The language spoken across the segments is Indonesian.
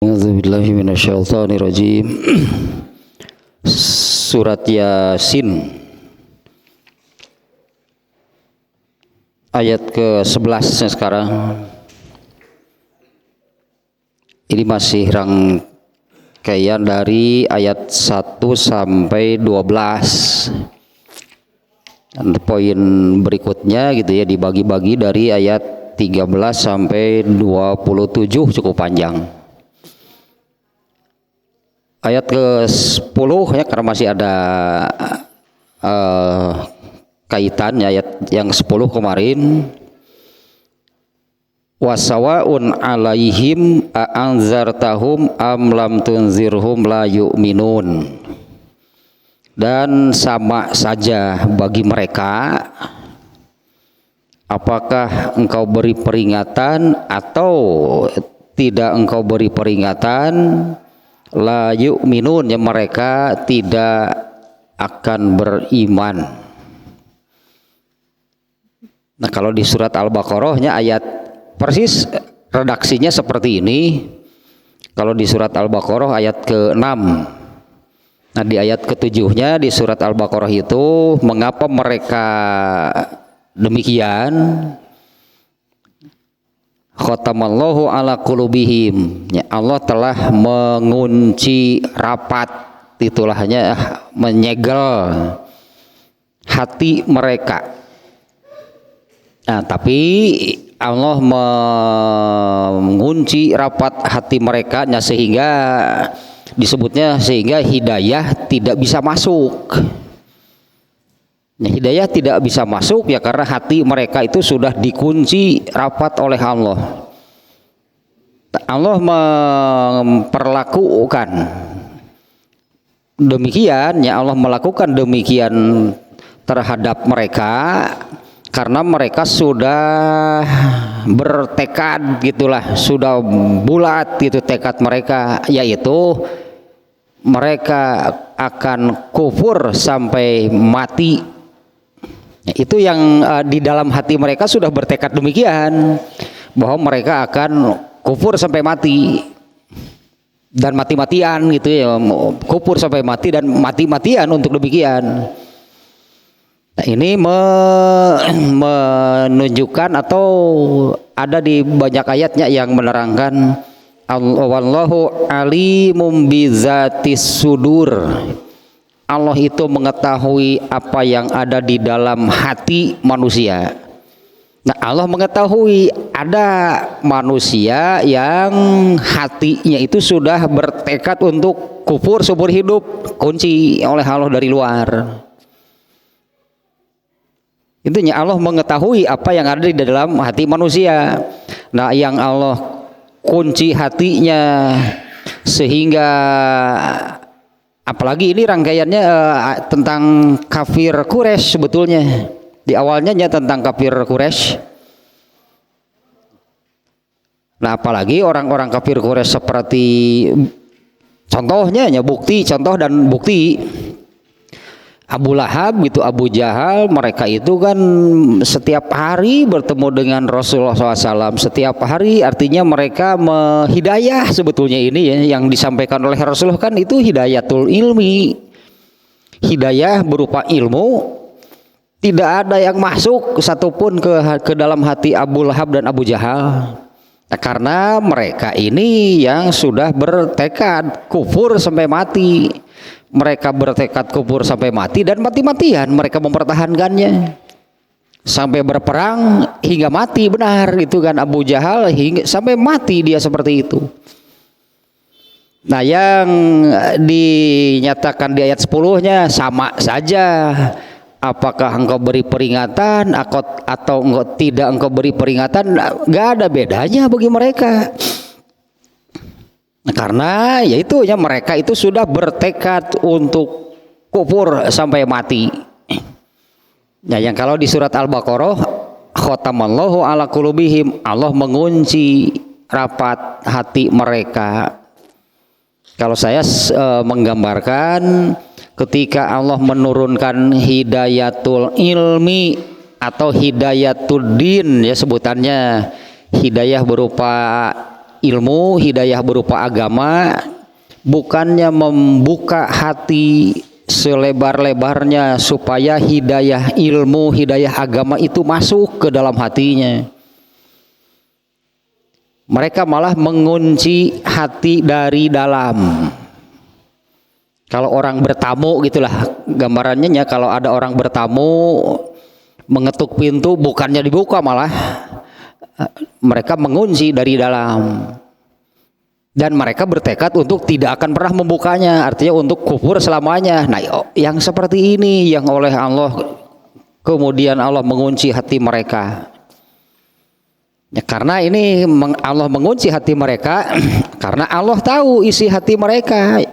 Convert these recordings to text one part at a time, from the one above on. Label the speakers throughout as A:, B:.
A: A'udzubillahi minasyaitonirrajim. Surat Yasin ayat ke-11 sekarang. Ini masih rangkaian dari ayat 1 sampai 12. Dan poin berikutnya gitu ya, dibagi-bagi dari ayat 13 sampai 27, cukup panjang. Ayat ke-10 ya, karena masih ada kaitannya ayat yang 10 kemarin. Wasawaun alaihim a'anzartahum am lam tunzirhum la yu'minun. Dan sama saja bagi mereka apakah engkau beri peringatan atau tidak engkau beri peringatan, la yu'minun, ya mereka tidak akan beriman. Nah, kalau di surat Al-Baqarahnya ayat persis redaksinya seperti ini. Kalau di surat Al-Baqarah ayat ke-6. Nah, di ayat ke-7-nya di surat Al-Baqarah itu, mengapa mereka demikian? Khatamallahu ala qulubihim, ya Allah telah mengunci rapat, itulahnya menyegel hati mereka. Nah, tapi Allah mengunci rapat hati mereka, nah, sehingga disebutnya sehingga hidayah tidak bisa masuk. Nah, hidayah tidak bisa masuk ya karena hati mereka itu sudah dikunci rapat oleh Allah. Allah memperlakukan demikian, ya Allah melakukan demikian terhadap mereka karena mereka sudah bertekad gitulah, sudah bulat gitu tekad mereka, yaitu mereka akan kufur sampai mati. Itu yang di dalam hati mereka sudah bertekad demikian, bahwa mereka akan kufur sampai mati dan mati-matian gitu ya, kufur sampai mati dan mati-matian untuk demikian. Nah, ini menunjukkan atau ada di banyak ayatnya yang menerangkan wallahu alimum bizatis sudur. Allah itu mengetahui apa yang ada di dalam hati manusia. Nah, Allah mengetahui ada manusia yang hatinya itu sudah bertekad untuk kufur seumur hidup, kunci oleh Allah dari luar. Intinya Allah mengetahui apa yang ada di dalam hati manusia. Nah, yang Allah kunci hatinya sehingga, apalagi ini rangkaiannya tentang kafir Quraisy sebetulnya. Di awalnya tentang kafir Quraisy. Nah, apalagi orang-orang kafir Quraisy seperti contohnya contoh dan bukti Abu Lahab gitu, Abu Jahal, mereka itu kan setiap hari bertemu dengan Rasulullah SAW. Setiap hari artinya mereka hidayah sebetulnya ini ya, yang disampaikan oleh Rasulullah kan itu hidayatul ilmi. Hidayah berupa ilmu. Tidak ada yang masuk satupun ke dalam hati Abu Lahab dan Abu Jahal. Nah, karena mereka ini yang sudah bertekad kufur sampai mati. Mereka bertekad kufur sampai mati dan mati-matian mereka mempertahankannya sampai berperang hingga mati, benar itu kan Abu Jahal hingga sampai mati dia seperti itu. Nah, yang dinyatakan di ayat 10-nya sama saja, apakah engkau beri peringatan atau engkau tidak engkau beri peringatan, nggak ada bedanya bagi mereka. Karena yaitu ya mereka itu sudah bertekad untuk kufur sampai mati. Nah, yang kalau di surat Al-Baqarah khatamallahu ala qulubihim, Allah mengunci rapat hati mereka. Kalau saya menggambarkan ketika Allah menurunkan hidayatul ilmi atau hidayatul din, ya sebutannya hidayah berupa ilmu, hidayah berupa agama, bukannya membuka hati selebar-lebarnya supaya hidayah ilmu, hidayah agama itu masuk ke dalam hatinya. Mereka malah mengunci hati dari dalam. Kalau orang bertamu gitulah gambarannya ya, kalau ada orang bertamu mengetuk pintu bukannya dibuka, malah mereka mengunci dari dalam. Dan mereka bertekad untuk tidak akan pernah membukanya, artinya untuk kufur selamanya. Nah, yang seperti ini yang oleh Allah kemudian Allah mengunci hati mereka. Ya, karena ini Allah mengunci hati mereka karena Allah tahu isi hati mereka,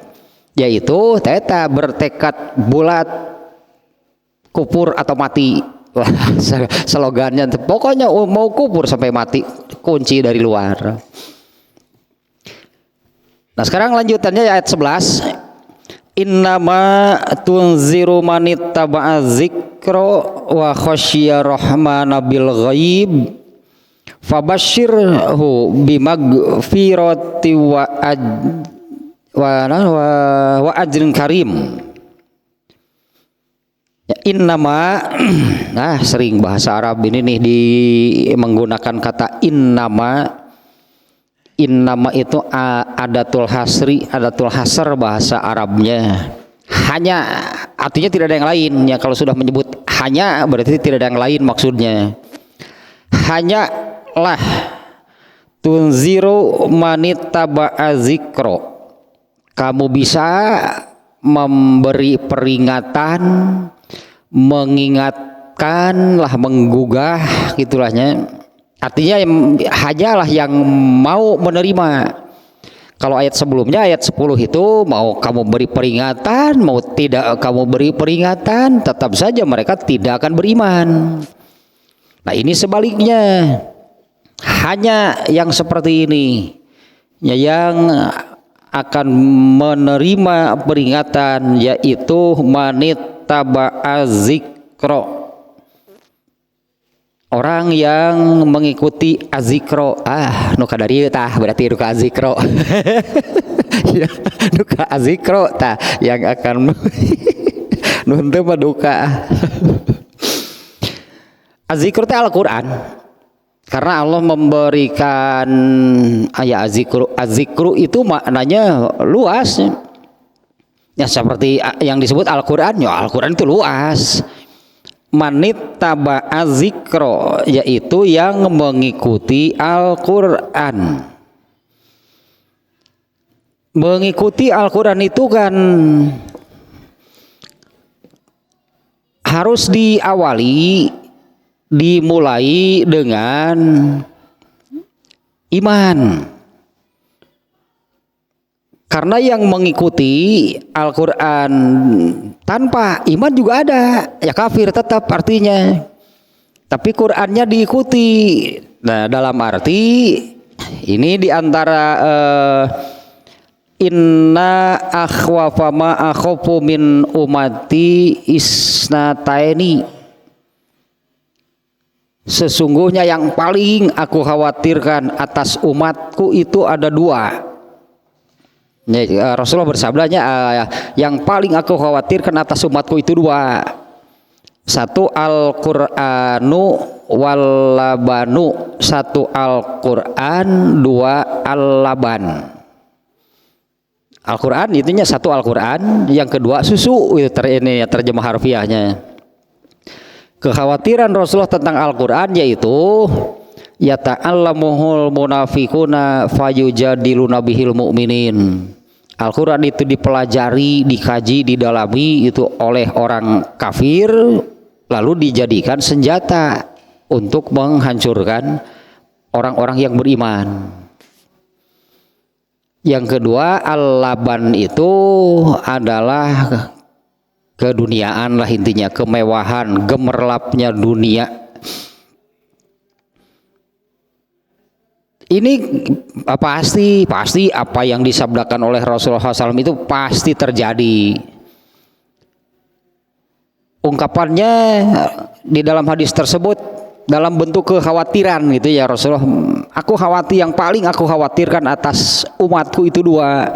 A: yaitu teta bertekad bulat kufur atau mati. Slogannya pokoknya mau kufur sampai mati, kunci dari luar. Nah, sekarang lanjutannya ayat 11. Innama tunziru manittaba'a dzikra wa khasyiya rahmana bil ghaib fabashshirhu bimagfirati wa ajrin karim. Ya, innama, nah sering bahasa Arab ini nih menggunakan kata innama. Innama itu adatul hasri, adatul hasr bahasa Arabnya. Hanya, artinya tidak ada yang lain ya. Kalau sudah menyebut hanya berarti tidak ada yang lain maksudnya. Hanyalah tunziru manittaba'a dzikra. Kamu bisa memberi peringatan, mengingatkan lah, menggugah gitulahnya. Artinya hanyalah yang mau menerima. Kalau ayat sebelumnya, ayat 10 itu mau kamu beri peringatan, mau tidak kamu beri peringatan, tetap saja mereka tidak akan beriman. Nah, ini sebaliknya. Hanya yang seperti ini yang akan menerima peringatan, yaitu manittaba'a dzikra. Orang yang mengikuti azikro, nuka dari tah berarti nuka azikro, ya, nuka azikro tah yang akan nuntu paduka. Azikro teh Al-Quran, karena Allah memberikan ayat azikru itu maknanya luas, ya seperti yang disebut Al-Quran, ya Al-Quran itu luas. Manittaba'a dzikra, yaitu yang mengikuti Al-Quran. Mengikuti Al-Quran itu kan harus dimulai dengan iman. Karena yang mengikuti Al-Quran tanpa iman juga ada, ya kafir tetap artinya. Tapi Qurannya diikuti. Nah, dalam arti ini diantara inna akhwafa ma akhafu min umati isnataini. Sesungguhnya yang paling aku khawatirkan atas umatku itu ada dua. Rasulullah bersabdanya yang paling aku khawatirkan atas umatku itu dua. Satu Al-Qur'anu wal labanu. Satu Al-Qur'an, dua Al-laban. Al-Qur'an intinya satu Al-Qur'an, yang kedua susu, itu ini terjemah harfiahnya. Kekhawatiran Rasulullah tentang Al-Qur'an yaitu yata'allamuhul munafiquna fayujadiluna bihil mu'minin. Al-Quran itu dipelajari, dikaji, didalami itu oleh orang kafir, lalu dijadikan senjata untuk menghancurkan orang-orang yang beriman. Yang kedua, al-laban itu adalah keduniaan lah intinya, kemewahan, gemerlapnya dunia. Ini pasti apa yang disabdakan oleh Rasulullah SAW itu pasti terjadi. Ungkapannya di dalam hadis tersebut, dalam bentuk kekhawatiran gitu ya Rasulullah. Aku khawatir, yang paling aku khawatirkan atas umatku itu dua.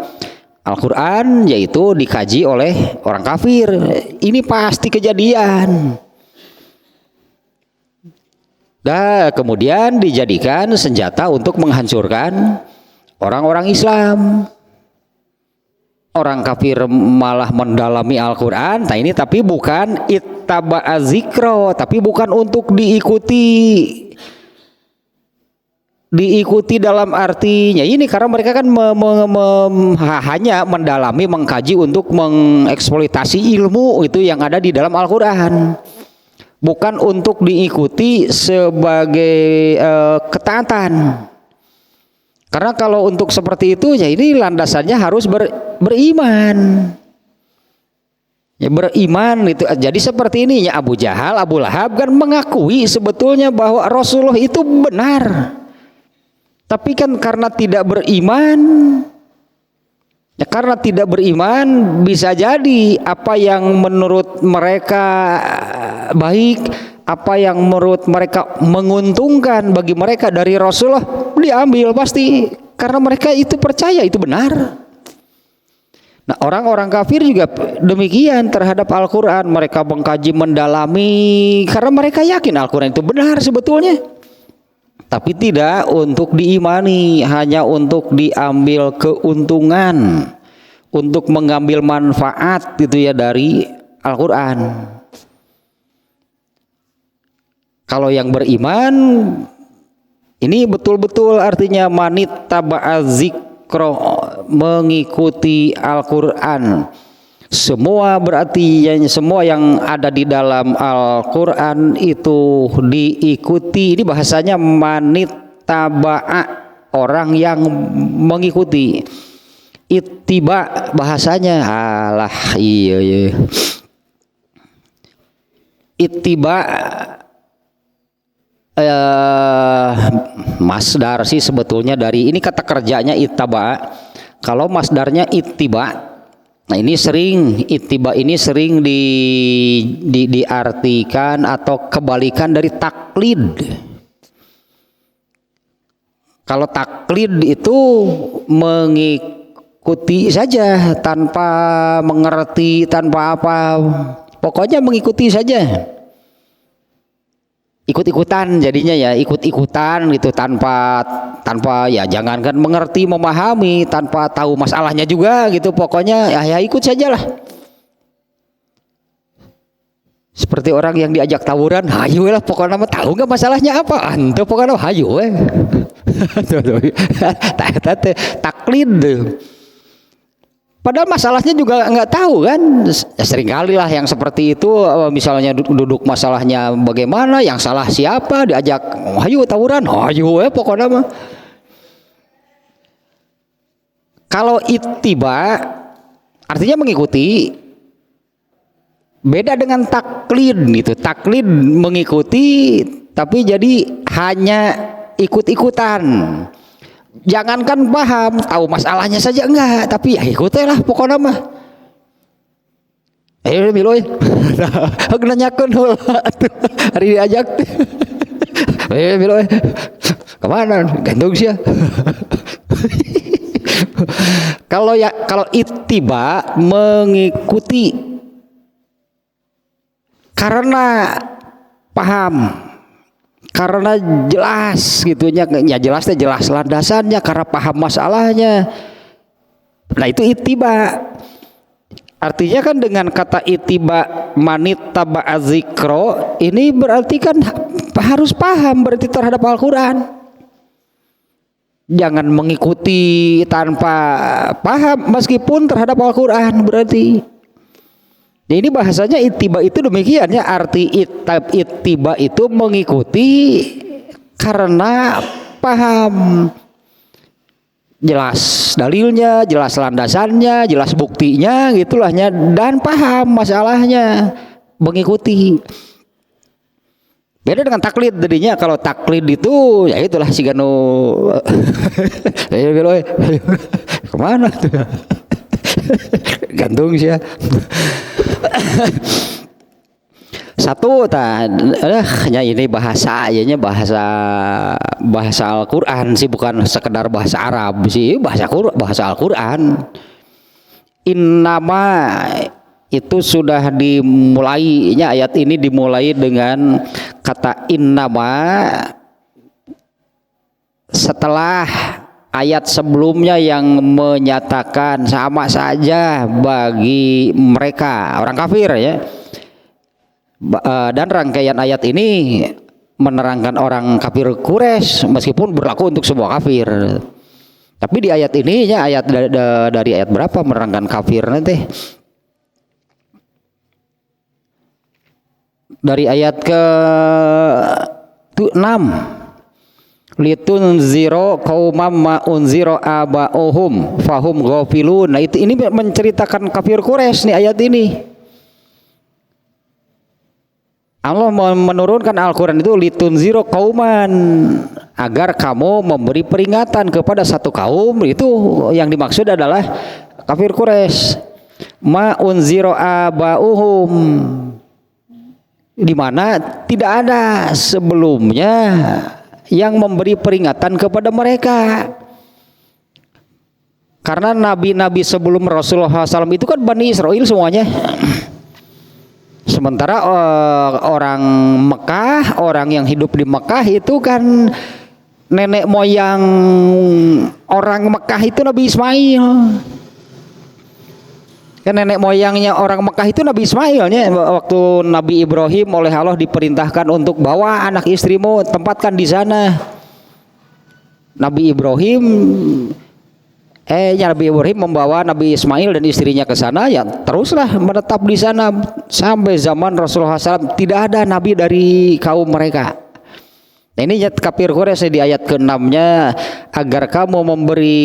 A: Al-Quran, yaitu dikaji oleh orang kafir. Ini pasti kejadian. Dan kemudian dijadikan senjata untuk menghancurkan orang-orang Islam. Orang kafir malah mendalami Al-Quran. Nah ini tapi bukan ittaba'a zikro, tapi bukan untuk diikuti dalam artinya ini, karena mereka kan hanya mendalami, mengkaji untuk mengeksploitasi ilmu itu yang ada di dalam Al-Quran, bukan untuk diikuti sebagai ketaatan. Karena kalau untuk seperti itu ya ini landasannya harus beriman. Ya, beriman itu. Jadi seperti ini ya, Abu Jahal, Abu Lahab kan mengakui sebetulnya bahwa Rasulullah itu benar. Tapi kan karena tidak beriman, ya karena tidak beriman bisa jadi apa yang menurut mereka baik, apa yang menurut mereka menguntungkan bagi mereka dari Rasulullah diambil pasti, karena mereka itu percaya itu benar. Nah orang-orang kafir juga demikian terhadap Al-Quran, mereka mengkaji mendalami karena mereka yakin Al-Quran itu benar sebetulnya. Tapi tidak untuk diimani, hanya untuk diambil keuntungan, untuk mengambil manfaat gitu ya dari Al-Quran. Kalau yang beriman, ini betul-betul artinya manittaba'a zikro, mengikuti Al-Quran. Semua berarti semua yang ada di dalam Al-Quran itu diikuti. Ini bahasanya manittaba'a, orang yang mengikuti. Ittiba bahasanya alah iya. Ittiba masdar sih sebetulnya dari ini, kata kerjanya ittaba. Kalau masdarnya ittiba. Nah ini sering, ittiba ini sering diartikan atau kebalikan dari taklid. Kalau taklid itu mengikuti saja tanpa mengerti, tanpa apa, pokoknya mengikuti saja. Ikut-ikutan jadinya ya, ikut-ikutan gitu tanpa ya jangankan mengerti, memahami, tanpa tahu masalahnya juga gitu, pokoknya ya ikut sajalah. Seperti orang yang diajak tawuran, hayu lah pokoknya mah, tahu nggak masalahnya apa, ente pokoknya hayu taklid. Padahal masalahnya juga nggak tahu kan. Ya, seringkali lah yang seperti itu, misalnya duduk masalahnya bagaimana, yang salah siapa, diajak hayu tawuran, hayu pokoknya mah. Kalau ittiba artinya mengikuti, beda dengan taklid gitu. Taklid mengikuti tapi jadi hanya ikut-ikutan. Jangankan paham, tahu masalahnya saja enggak, tapi ya ikutlah pokoknya mah. Miloy. Nanyakeun heula hari diajak. Miloy. Kemana? Gantung sia. Kalau ittiba mengikuti karena paham, karena jelas gitunya, ya jelas landasannya, karena paham masalahnya. Nah itu ittiba. Artinya kan dengan kata ittiba manittaba'a zikro, ini berarti kan harus paham berarti terhadap Al-Quran. Jangan mengikuti tanpa paham meskipun terhadap Al-Quran berarti. Nah, ini bahasanya ittiba itu demikian ya, arti ittiba itu mengikuti karena paham, jelas dalilnya, jelas landasannya, jelas buktinya gitulahnya, dan paham masalahnya, mengikuti. Beda dengan taklid jadinya. Kalau taklid itu ya itulah si ganu kemana tuh gantung sih ya. Satu nya ini bahasa bahasa Al-Qur'an sih, bukan sekedar bahasa Arab sih, bahasa Al-Qur'an. Innama itu sudah dimulainya, ayat ini dimulai dengan kata innama setelah ayat sebelumnya yang menyatakan sama saja bagi mereka orang kafir ya. Dan rangkaian ayat ini menerangkan orang kafir Quraisy meskipun berlaku untuk semua kafir. Tapi di ayat ini ya, ayat dari ayat berapa menerangkan kafir nanti? Dari ayat ke 6. Litunziro qaumam ma unziro aba'uhum fahum ghafilun. Nah ini menceritakan kafir Quraisy nih ayat ini. Allah menurunkan Al-Quran itu litunziro qauman, agar kamu memberi peringatan kepada satu kaum. Itu yang dimaksud adalah kafir Quraisy. Ma unziro aba'uhum, di mana tidak ada sebelumnya yang memberi peringatan kepada mereka. Karena nabi-nabi sebelum Rasulullah SAW itu kan Bani Israel semuanya. Sementara orang Mekah, orang yang hidup di Mekah itu kan nenek moyang orang Mekah itu Nabi Ismail. Kan nenek moyangnya orang Mekah itu Nabi Ismailnya. Waktu Nabi Ibrahim oleh Allah diperintahkan untuk bawa anak istrimu, tempatkan di sana. Nabi Ibrahim membawa Nabi Ismail dan istrinya ke sana, ya teruslah menetap di sana sampai zaman Rasulullah SAW. Tidak ada nabi dari kaum mereka. Nah, ini kafir Quraisy di ayat ke-6-nya, agar kamu memberi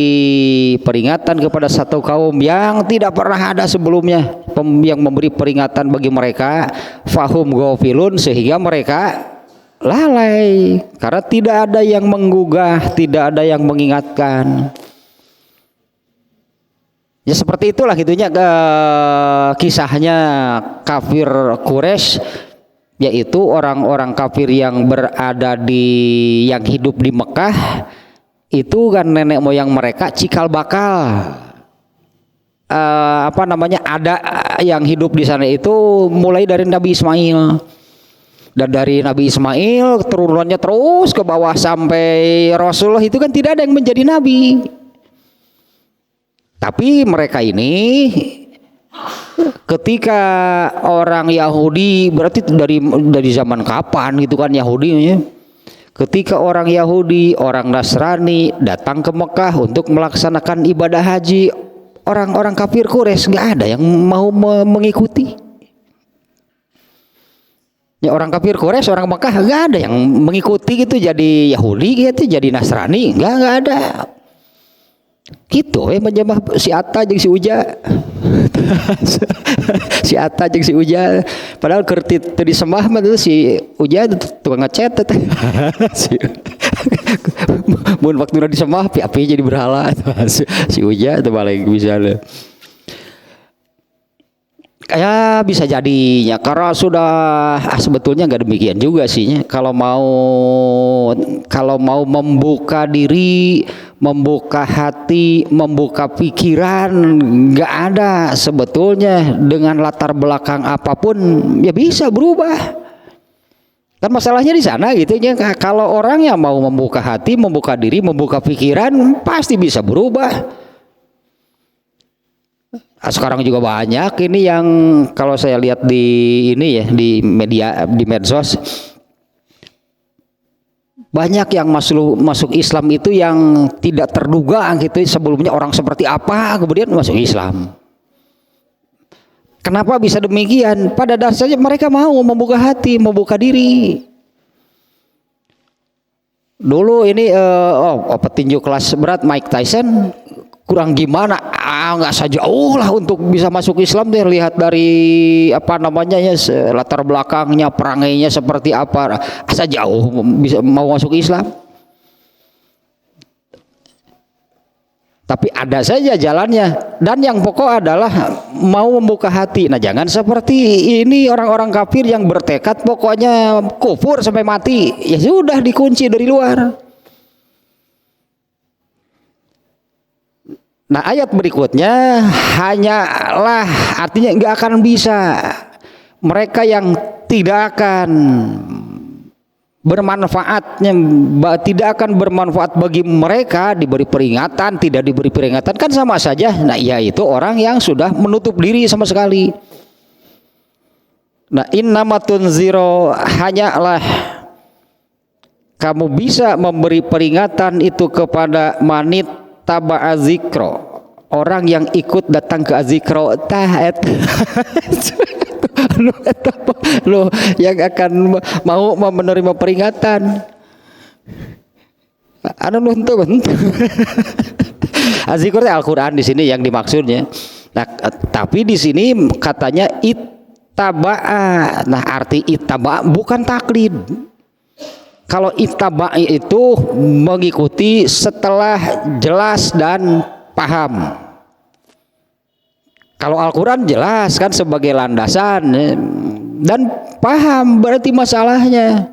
A: peringatan kepada satu kaum yang tidak pernah ada sebelumnya yang memberi peringatan bagi mereka, fahum ghafilun, sehingga mereka lalai karena tidak ada yang menggugah, tidak ada yang mengingatkan. Ya seperti itulah gitunya kisahnya kafir Quraisy, yaitu orang-orang kafir yang berada yang hidup di Mekah itu kan nenek moyang mereka cikal bakal ada yang hidup di sana itu mulai dari Nabi Ismail, dan dari Nabi Ismail turunannya terus ke bawah sampai Rasulullah itu kan tidak ada yang menjadi nabi. Tapi mereka ini ketika orang Yahudi, berarti dari zaman kapan gitu kan Yahudinya, ketika orang Yahudi, orang Nasrani datang ke Mekah untuk melaksanakan ibadah haji, orang-orang kafir Quraisy nggak ada yang mau mengikuti. Ya orang kafir Quraisy, orang Mekah nggak ada yang mengikuti gitu, jadi Yahudi gitu, jadi Nasrani, nggak ada. Gitu menjamah si Atta jeung si Uja. Si Atta jeung si Uja, padahal kerti teu disembah mah si Uja tukang ngecat teh. Mun waktuna disembah api jadi berhala. Si Uja teu balik misalnya. Ya bisa jadinya karena sudah sebetulnya nggak demikian juga sih. Kalau mau membuka diri, membuka hati, membuka pikiran, nggak ada sebetulnya dengan latar belakang apapun ya bisa berubah. Kan masalahnya di sana gitu ya. Kalau orang yang mau membuka hati, membuka diri, membuka pikiran pasti bisa berubah. Sekarang juga banyak ini yang kalau saya lihat di ini ya, di media, di medsos, banyak yang masuk Islam itu yang tidak terduga gitu, sebelumnya orang seperti apa kemudian masuk Islam. Kenapa bisa demikian? Pada dasarnya mereka mau membuka hati, membuka diri. Dulu ini petinju kelas berat Mike Tyson kurang gimana, nggak sejauh lah untuk bisa masuk Islam deh. Lihat dari latar belakangnya, perangainya seperti apa, asa jauh bisa mau masuk Islam. tapi ada saja jalannya, dan yang pokok adalah mau membuka hati. Nah, jangan seperti ini orang-orang kafir yang bertekad pokoknya kufur sampai mati, ya sudah dikunci dari luar. Nah, ayat berikutnya hanyalah, artinya nggak akan bisa, mereka yang tidak akan bermanfaatnya, tidak akan bermanfaat bagi mereka diberi peringatan, tidak diberi peringatan kan sama saja. Nah, yaitu orang yang sudah menutup diri sama sekali. Nah, innamatun zero, hanyalah kamu bisa memberi peringatan itu kepada manit taba'a zikro, orang yang ikut datang ke azikro taat. Lo yang akan mau menerima peringatan. Anu untuk azikr Al-Qur'an di sini yang dimaksudnya. Nah, tapi di sini katanya ittaba'a. Nah, arti ittaba'a bukan taklid. Kalau ittaba'a itu mengikuti setelah jelas dan paham. Kalau Al-Quran jelas kan sebagai landasan dan paham berarti masalahnya,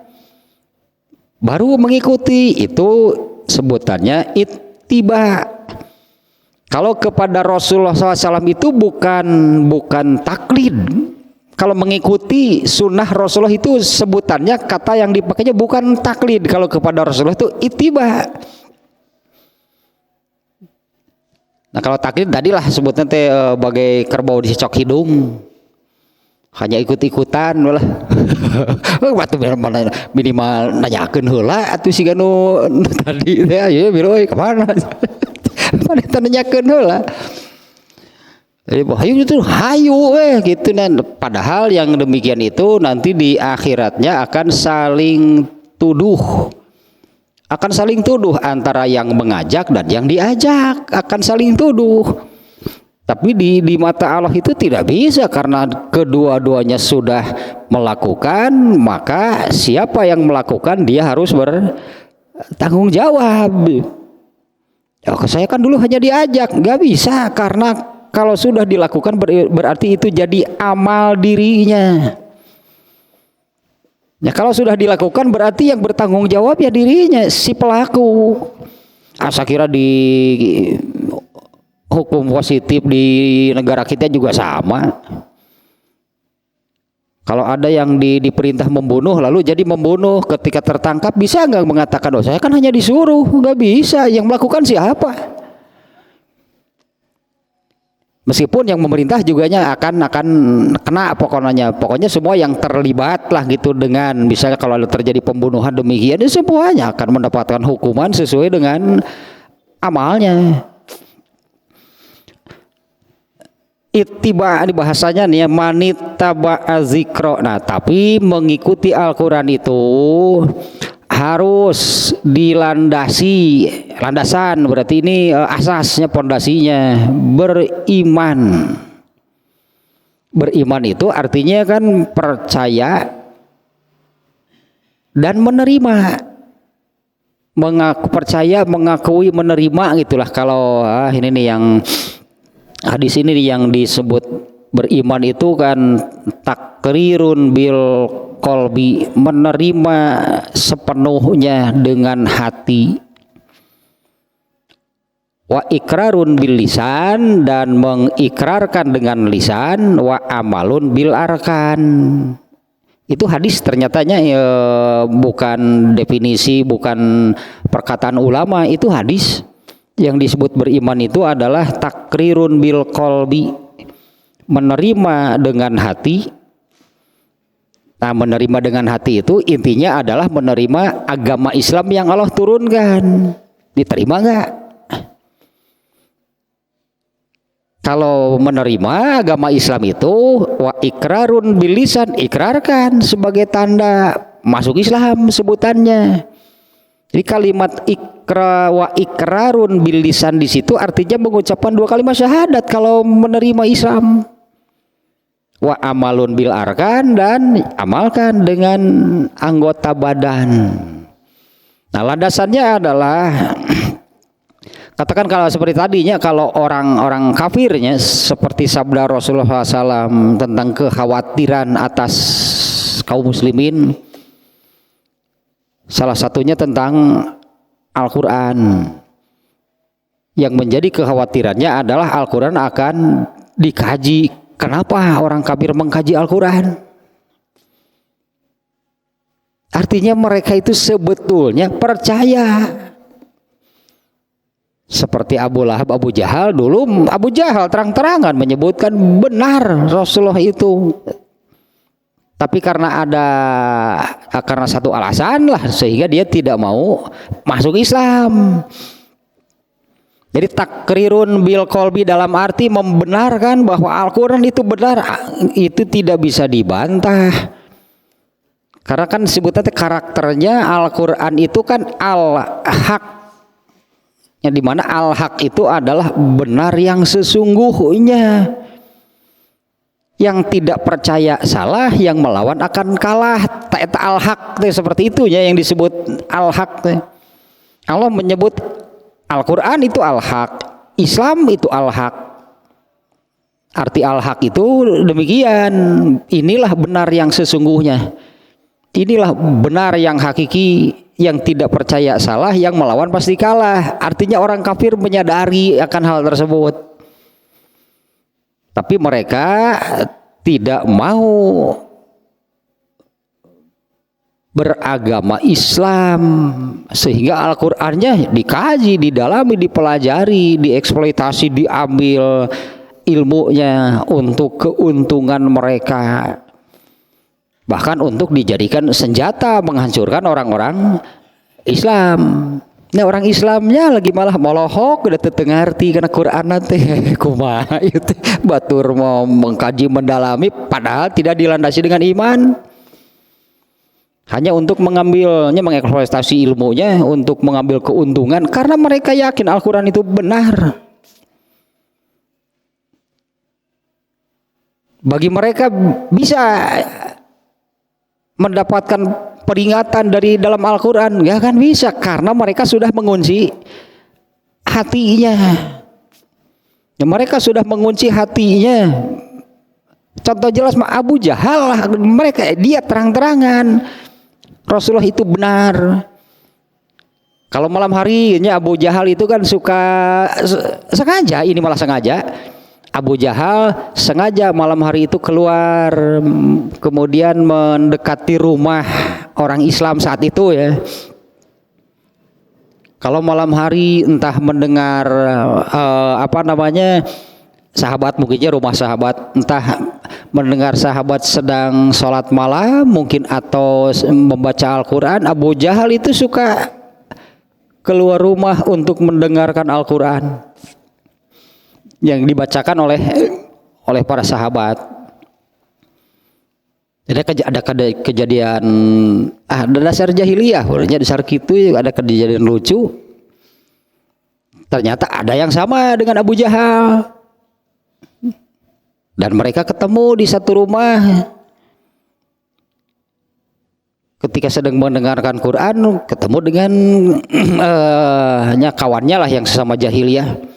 A: baru mengikuti, itu sebutannya ittiba. Kalau kepada Rasulullah SAW itu bukan taklid. Kalau mengikuti sunnah Rasulullah itu sebutannya, kata yang dipakainya bukan taklid. Kalau kepada Rasulullah itu ittiba. Nah, kalau taklid tadilah sebutnya teh bagai kerbau dicocok hidung, hanya ikut-ikutan lah. Waktu minimal nanyakeun heula atuh siga nu tadi teh ya biro ka mana. Mana nanyakeun heula. Jadi hayu itu hayu gitu. Dan padahal yang demikian itu nanti di akhiratnya akan saling tuduh. Akan saling tuduh antara yang mengajak dan yang diajak, akan saling tuduh. Tapi di mata Allah itu tidak bisa, karena kedua-duanya sudah melakukan, maka siapa yang melakukan dia harus bertanggung jawab. Ya, saya kan dulu hanya diajak, nggak bisa, karena kalau sudah dilakukan berarti itu jadi amal dirinya. Ya, kalau sudah dilakukan berarti yang bertanggung jawab ya dirinya, si pelaku. Asa kira di hukum positif di negara kita juga sama. Kalau ada yang diperintah membunuh lalu jadi membunuh, ketika tertangkap bisa nggak mengatakan, oh saya kan hanya disuruh? Nggak bisa, yang melakukan siapa? Meskipun yang memerintah juga akan kena pokoknya semua yang terlibat lah gitu, dengan misalnya kalau terjadi pembunuhan demikian, ya semuanya akan mendapatkan hukuman sesuai dengan amalnya. Ittiba di bahasanya nih ya, manittaba'a zikra. Nah, tapi mengikuti Al-Qur'an itu harus dilandasi, landasan berarti ini asasnya, pondasinya beriman. Beriman itu artinya kan percaya dan menerima, percaya, mengakui, menerima gitulah. Kalau ini nih yang hadis ini nih yang disebut beriman itu kan takrirun bil qalbi, menerima sepenuhnya dengan hati, wa ikrarun bil lisan, dan mengikrarkan dengan lisan, wa amalun bil arkan. Itu hadis ternyatanya bukan definisi, bukan perkataan ulama, itu hadis. Yang disebut beriman itu adalah takrirun bil qalbi, menerima dengan hati. Nah, menerima dengan hati itu intinya adalah menerima agama Islam yang Allah turunkan. Diterima nggak? Kalau menerima agama Islam itu wa ikrarun bil lisan, ikrarkan sebagai tanda masuk Islam sebutannya. Jadi kalimat ikra wa ikrarun bil lisan di situ artinya mengucapkan dua kalimat syahadat kalau menerima Islam. Wa amalun bil arkan, dan amalkan dengan anggota badan. Nah, landasannya adalah Katakan kalau seperti tadinya, kalau orang-orang kafirnya seperti sabda Rasulullah SAW tentang kekhawatiran atas kaum muslimin, salah satunya tentang Al-Quran. Yang menjadi kekhawatirannya adalah Al-Quran akan dikaji. Kenapa orang kafir mengkaji Al-Quran? Artinya mereka itu sebetulnya percaya. Seperti Abu Lahab, Abu Jahal dulu. Abu Jahal terang-terangan menyebutkan benar Rasulullah itu, tapi karena satu alasan lah sehingga dia tidak mau masuk Islam. Jadi takrirun bil qalbi dalam arti membenarkan bahwa Al-Quran itu benar, itu tidak bisa dibantah. Karena kan sebutannya karakternya Al-Quran itu kan al-haq, yang dimana al-haq itu adalah benar yang sesungguhnya. Yang tidak percaya salah, yang melawan akan kalah. Eta al-haq seperti itu ya yang disebut al-haq. Allah menyebut Al-Quran itu al-haq, Islam itu al-haq. Arti al-haq itu demikian, inilah benar yang sesungguhnya, inilah benar yang hakiki. Yang tidak percaya salah, yang melawan pasti kalah. Artinya orang kafir menyadari akan hal tersebut, tapi mereka tidak mau beragama Islam, sehingga Al-Qur'annya dikaji, didalami, dipelajari, dieksploitasi, diambil ilmunya untuk keuntungan mereka, bahkan untuk dijadikan senjata menghancurkan orang-orang Islam. Nah orang Islamnya lagi malah molohok udah tetengarti karena Quran nanti kumaha itu batur mau mengkaji mendalami padahal tidak dilandasi dengan iman, hanya untuk mengambilnya, mengeksploitasi ilmunya untuk mengambil keuntungan karena mereka yakin Al-Quran itu benar. Bagi mereka bisa mendapatkan peringatan dari dalam Al-Quran, ya kan bisa, karena mereka sudah mengunci hatinya. Ya, mereka sudah mengunci hatinya. Contoh jelas Abu Jahal lah, mereka dia terang-terangan Rasulullah itu benar. Kalau malam harinya Abu Jahal itu kan suka sengaja, ini malah sengaja. Abu Jahal sengaja malam hari itu keluar, kemudian mendekati rumah orang Islam saat itu ya. Kalau malam hari entah mendengar sahabat, mungkinnya rumah sahabat, entah mendengar sahabat sedang sholat malam mungkin atau membaca Al-Quran, Abu Jahal itu suka keluar rumah untuk mendengarkan Al-Quran yang dibacakan oleh para sahabat. Jadi ada kejadian ada dasar jahiliyah, sebenarnya dasar gitu, ada kejadian lucu. Ternyata ada yang sama dengan Abu Jahal, dan mereka ketemu di satu rumah. Ketika sedang mendengarkan Quran, ketemu dengan kawannya lah yang sesama jahiliyah.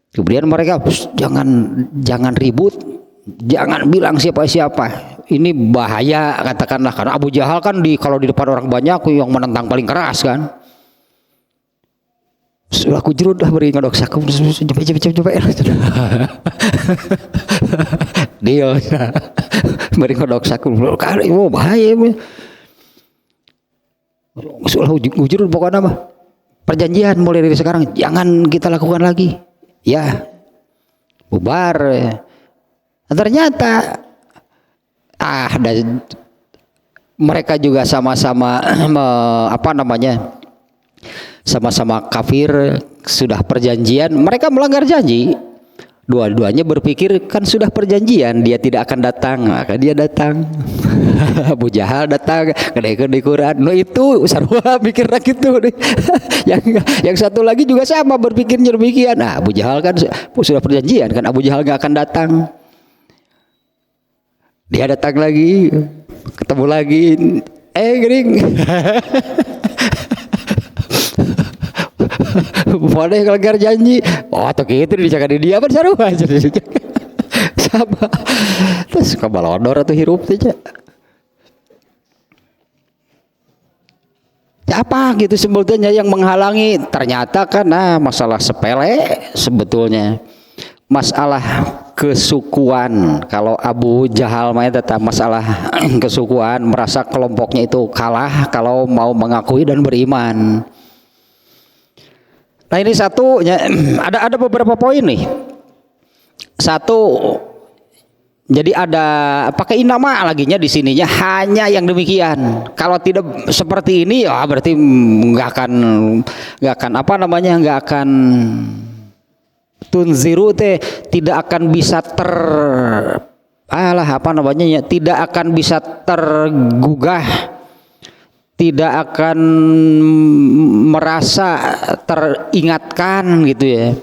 A: Kemudian mereka jangan ribut, jangan bilang siapa-siapa. Ini bahaya katakanlah, karena Abu Jahal kan kalau di depan orang banyak yang menentang paling keras kan. Sudah aku jerut lah beri ngodok sakum coba deal beri ngodok sakum kali bahaya. Sudah ujur pokoknya mah perjanjian mulai dari sekarang jangan kita lakukan lagi. Ya, bubar. Ternyata mereka juga sama-sama sama-sama kafir, sudah perjanjian, mereka melanggar janji. Dua-duanya berpikir kan sudah perjanjian dia tidak akan datang, maka dia datang. Abu Jahal datang ke Quran. No itu sarua pikir gitu. yang satu lagi juga sama berpikirnya demikian. Nah, Abu Jahal kan sudah perjanjian kan Abu Jahal nggak akan datang. Dia datang lagi, ketemu lagi. Gering. Mana yang ngelanggar janji? Oh, tuh gitu dijaga di dia apa sarua sama. Terus kabalodor atau hirup saja. Ya apa gitu sebetulnya yang menghalangi? Ternyata kan masalah sepele sebetulnya. Masalah kesukuan. Kalau Abu Jahal mah tetap masalah kesukuan, merasa kelompoknya itu kalah kalau mau mengakui dan beriman. Nah ini satu, ada beberapa poin nih. Satu, jadi ada pakai nama laginya di sininya hanya yang demikian. Kalau tidak seperti ini, ya berarti nggak akan apa namanya, nggak akan tunziru tidak akan bisa tidak akan bisa tergugah, tidak akan merasa teringatkan gitu ya.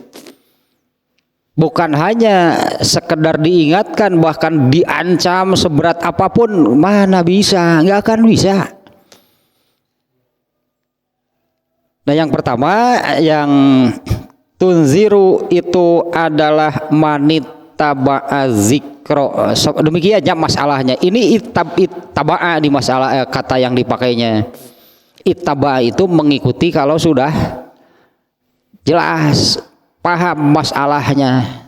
A: Bukan hanya sekedar diingatkan, bahkan diancam seberat apapun, mana bisa, nggak akan bisa. Nah yang pertama yang tunziru itu adalah manittaba'a zikro. Demikiannya masalahnya. Ini ittaba'a di masalah kata yang dipakainya. Ittaba'a itu mengikuti kalau sudah jelas paham masalahnya,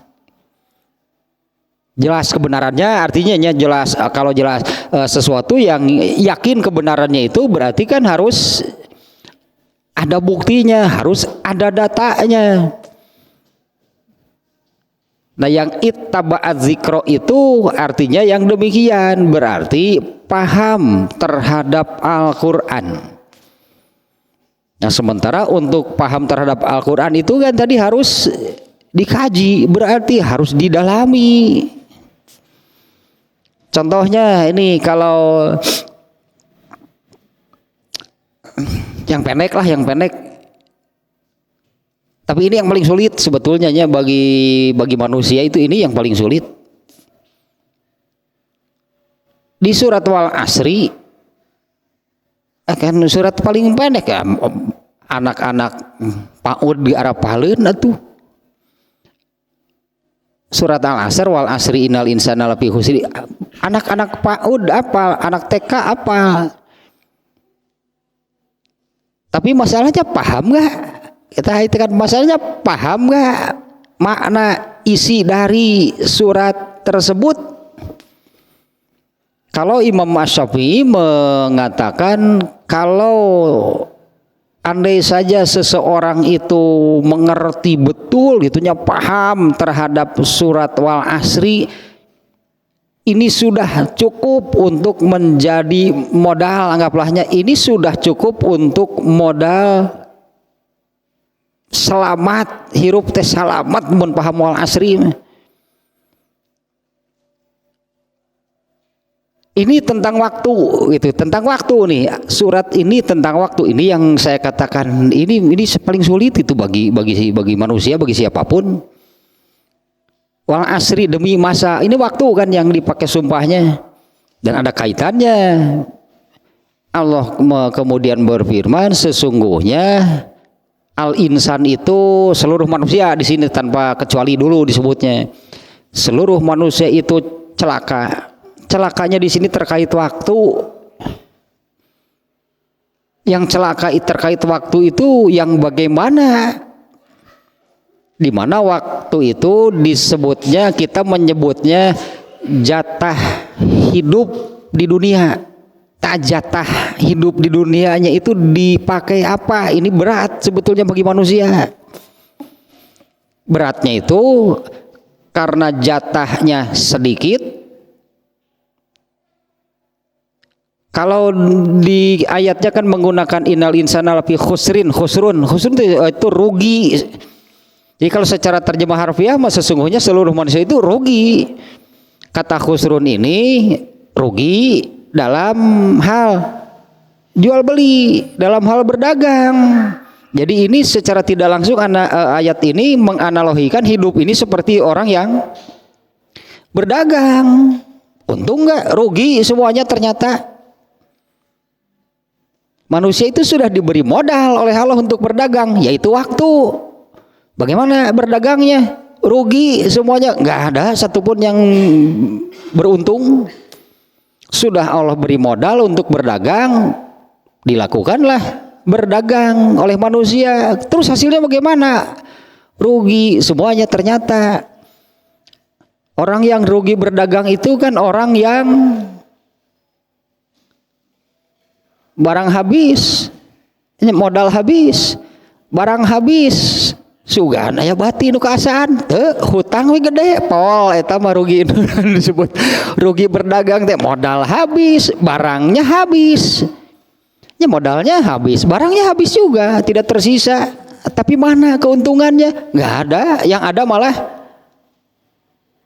A: jelas kebenarannya. Artinya jelas, kalau jelas sesuatu yang yakin kebenarannya itu berarti kan harus ada buktinya, harus ada datanya. Nah yang ittaba'az zikro itu artinya yang demikian, berarti paham terhadap Al-Quran. Nah sementara untuk paham terhadap Al-Quran itu kan tadi harus dikaji, berarti harus didalami. Contohnya ini kalau yang pendek lah, yang pendek. Tapi ini yang paling sulit sebetulnya bagi manusia, itu ini yang paling sulit. Di surat Wal Asri kan surat paling pendek ya, anak-anak PAUD di Arab Pahleun atuh. Surat Al-Asr, Wal Asri innal insana lafi khusri. Anak-anak PAUD apa? Anak TK apa? Tapi masalahnya paham nggak? Kita itu kan masalahnya paham nggak makna isi dari surat tersebut? Kalau Imam Asy-Syafi'i mengatakan kalau andai saja seseorang itu mengerti betul gitunya, paham terhadap surat Wal Asri, ini sudah cukup untuk menjadi modal, anggaplah ini sudah cukup untuk modal selamat, hirup teh selamat mun paham Wal Asri. Ini tentang waktu gitu, tentang waktu nih. Surat ini tentang waktu. Ini yang saya katakan ini paling sulit itu bagi manusia, bagi siapapun. Wal Asri, demi masa, ini waktu kan yang dipakai sumpahnya, dan ada kaitannya. Allah kemudian berfirman, sesungguhnya al-insan itu seluruh manusia, di sini tanpa kecuali dulu disebutnya. Seluruh manusia itu celaka. Celakanya di sini terkait waktu. Yang celaka terkait waktu itu yang bagaimana? Di mana waktu itu disebutnya, kita menyebutnya jatah hidup di dunia. Tak jatah hidup di dunianya itu dipakai apa? Ini berat sebetulnya bagi manusia. Beratnya itu karena jatahnya sedikit. Kalau di ayatnya kan menggunakan innal insana lafi khusrun itu rugi. Jadi kalau secara terjemah harfiah mah sesungguhnya seluruh manusia itu rugi. Kata khusrun ini rugi dalam hal jual beli, dalam hal berdagang. Jadi ini secara tidak langsung ayat ini menganalogikan hidup ini seperti orang yang berdagang. Untung nggak? Rugi semuanya ternyata. Manusia itu sudah diberi modal oleh Allah untuk berdagang, yaitu waktu. Bagaimana berdagangnya? Rugi semuanya, nggak ada satupun yang beruntung. Sudah Allah beri modal untuk berdagang, dilakukanlah berdagang oleh manusia. Terus hasilnya bagaimana? Rugi semuanya ternyata. Orang yang rugi berdagang itu kan orang yang barang habis, modal habis, barang habis. Sugan aya bati nu kaasaan teu hutang we gede pol eta mah rugi disebut rugi berdagang teh modal habis, barangnya habis. Ya modalnya habis, barangnya habis juga, tidak tersisa. Tapi mana keuntungannya? Nggak ada, yang ada malah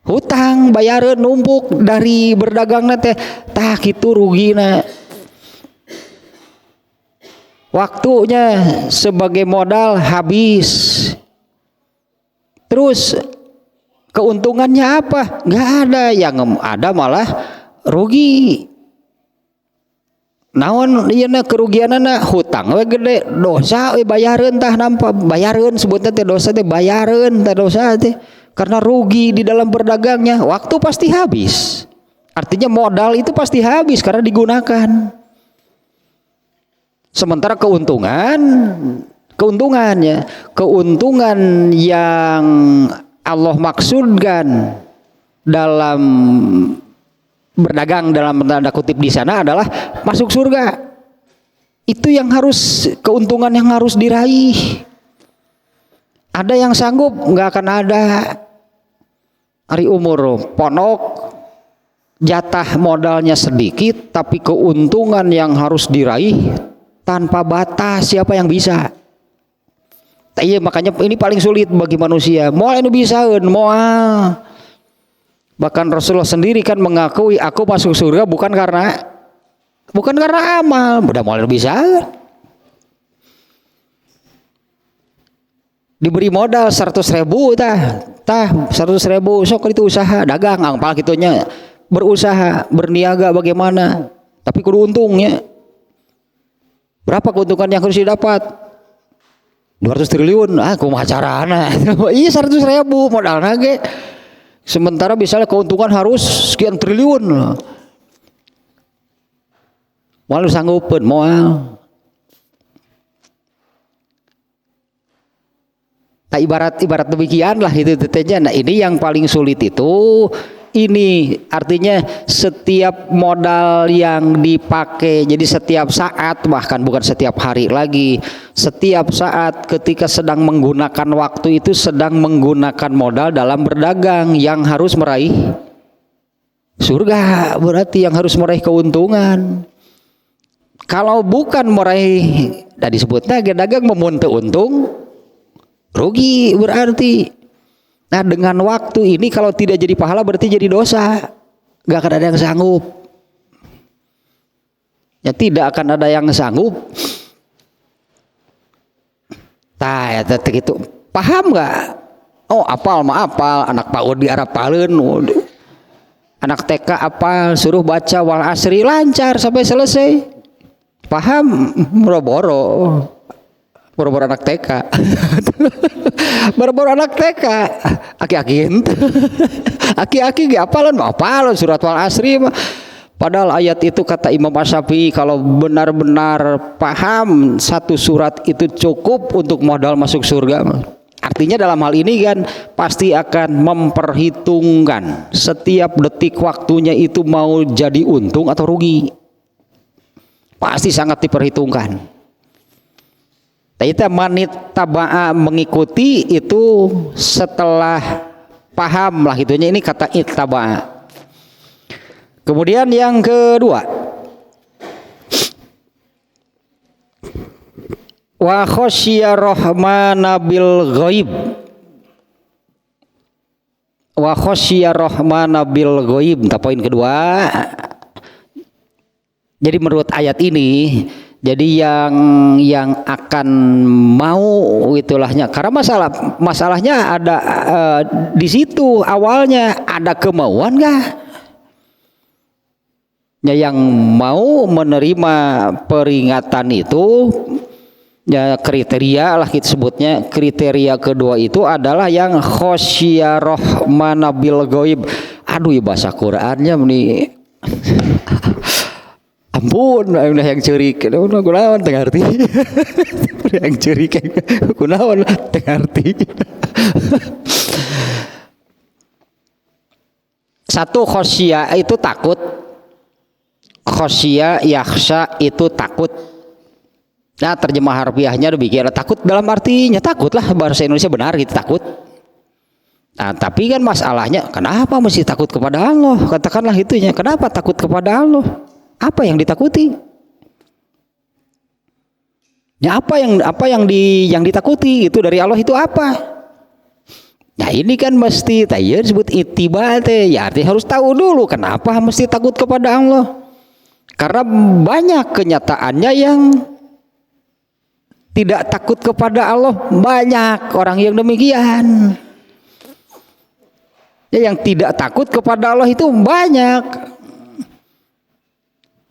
A: hutang, bayaran numpuk dari berdagangna teh tah kitu rugina. Waktunya sebagai modal habis. Terus keuntungannya apa? Nggak ada, yang ada malah rugi. Naon ieu na kerugianana? Hutang we gede, dosa we bayareun tah nampa bayareun sebutna teh dosa teh bayareun tah dosa teh karena rugi di dalam berdagangnya. Waktu pasti habis. Artinya modal itu pasti habis karena digunakan. Sementara keuntungan yang Allah maksudkan dalam berdagang dalam tanda kutip di sana adalah masuk surga. Itu yang harus, keuntungan yang harus diraih. Ada yang sanggup? Nggak akan ada. Hari umur ponok, jatah modalnya sedikit, tapi keuntungan yang harus diraih tanpa batas. Siapa yang bisa? Iya, makanya ini paling sulit bagi manusia. Moal anu bisaeun moal. Bahkan Rasulullah sendiri kan mengakui aku masuk surga bukan karena amal, udah moal anu bisaeun. Diberi modal 100.000 tah 100.000 sok itu usaha dagang angpal kitunya, berusaha berniaga bagaimana, tapi kudu untungnya. Berapa keuntungan yang harus didapat? 200 triliun, kumaha carana? Iya 100.000 modal nage. Sementara misalnya keuntungan harus sekian triliun. Moal sanggupeun moal. Nah, ibarat demikian lah itu tetenya. Nah, ini yang paling sulit itu. Ini artinya setiap modal yang dipakai, jadi setiap saat, bahkan bukan setiap hari lagi, setiap saat ketika sedang menggunakan waktu itu sedang menggunakan modal dalam berdagang yang harus meraih surga, berarti yang harus meraih keuntungan. Kalau bukan meraih, tadi disebutnya dagang memun teu untung, rugi berarti. Nah, dengan waktu ini kalau tidak jadi pahala berarti jadi dosa. Gak akan ada yang sanggup. Ya tidak akan ada yang sanggup. Nah, ya gitu. Paham gak? Oh, apal mah apal. Anak PAUD di Arab Palen. Anak TK apal. Suruh baca wal asri lancar sampai selesai. Paham? Boro-boro anak TK. Boro-boro anak TK. Aki-aki ge apalan mah apalan surat wal asri mah. Padahal ayat itu kata Imam Asy-Syafi'i kalau benar-benar paham satu surat itu cukup untuk modal masuk surga. Artinya dalam hal ini kan pasti akan memperhitungkan setiap detik waktunya itu mau jadi untung atau rugi. Pasti sangat diperhitungkan. Kita manit taba'a mengikuti itu setelah paham lah gitunya, ini kata ittaba'a. Kemudian yang kedua, wa khosya rahmana bil ghaib. Wa khosya rahmana bil ghaib. Poin kedua. Jadi menurut ayat ini, jadi yang akan mau itulahnya, karena masalahnya ada di situ awalnya ada kemauan nggak? Ya, yang mau menerima peringatan itu ya kriteria lah kita sebutnya. Kriteria kedua itu adalah yang khosya rohmana bil ghaib. Aduh ya bahasa Qur'annya nih. Ampun, udah yang cerik, kunaon teu ngarti. Yang cerik, kunaon teu ngarti. Satu khosya itu takut, khosya yakhsha itu takut. Nah terjemah harfiahnya demikian, takut dalam artinya takut lah, bahasa Indonesia benar gitu, takut. Nah tapi kan masalahnya kenapa mesti takut kepada Allah, katakanlah itunya, kenapa takut kepada Allah, apa yang ditakuti? Ya apa yang ditakuti itu dari Allah itu apa? Nah ini kan mesti tayar disebut ittiba teh, ya artinya harus tahu dulu kenapa mesti takut kepada Allah. Karena banyak kenyataannya yang tidak takut kepada Allah, banyak orang yang demikian. Ya, yang tidak takut kepada Allah itu banyak.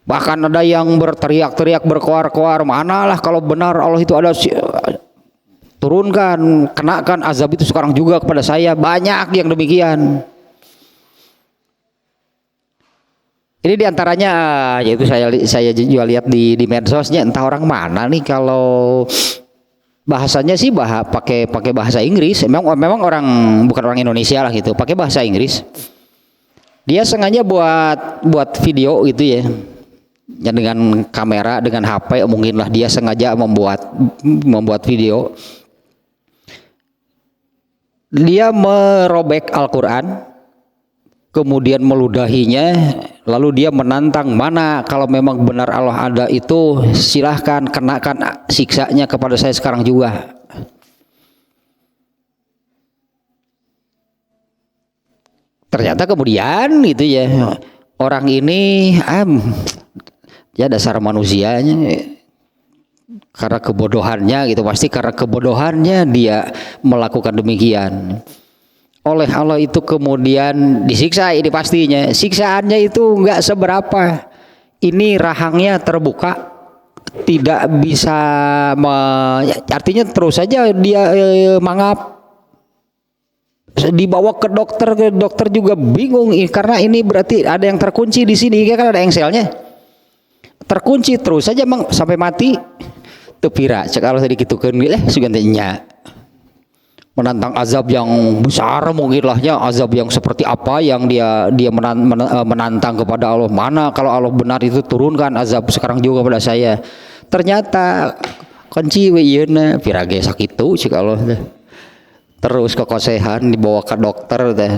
A: Bahkan ada yang berteriak-teriak, berkoar-koar, manalah kalau benar Allah itu ada, turunkan, kenakan azab itu sekarang juga kepada saya. Banyak yang demikian. Ini diantaranya, yaitu saya juga lihat di medsosnya, entah orang mana nih, kalau bahasanya sih pakai bahasa Inggris. Memang orang bukan orang Indonesia lah gitu, pakai bahasa Inggris. Dia sengaja buat video gitu ya. Ya dengan kamera, dengan HP mungkin lah dia sengaja membuat video. Dia merobek Al-Qur'an, kemudian meludahinya, lalu dia menantang, mana kalau memang benar Allah ada itu silahkan kenakan siksanya kepada saya sekarang juga. Ternyata kemudian gitu ya, orang ini ya dasar manusianya, karena kebodohannya gitu, pasti karena kebodohannya dia melakukan demikian. Oleh Allah itu kemudian disiksa, ini pastinya. Siksaannya itu enggak seberapa. Ini rahangnya terbuka, tidak bisa artinya terus saja dia mangap. Dibawa ke dokter juga bingung karena ini berarti ada yang terkunci di sini, kan ada engselnya. Terkunci terus saja sampai mati. Tepira cek Allah tadi gitukeun sugantenya. Menantang azab yang besar mungkin lahnya, azab yang seperti apa yang dia menantang kepada Allah. Mana kalau Allah benar itu turunkan azab sekarang juga pada saya. Ternyata kunci we ieuna pirage sakitu cek Allah teh. Terus kekosehan dibawa ke dokter teh.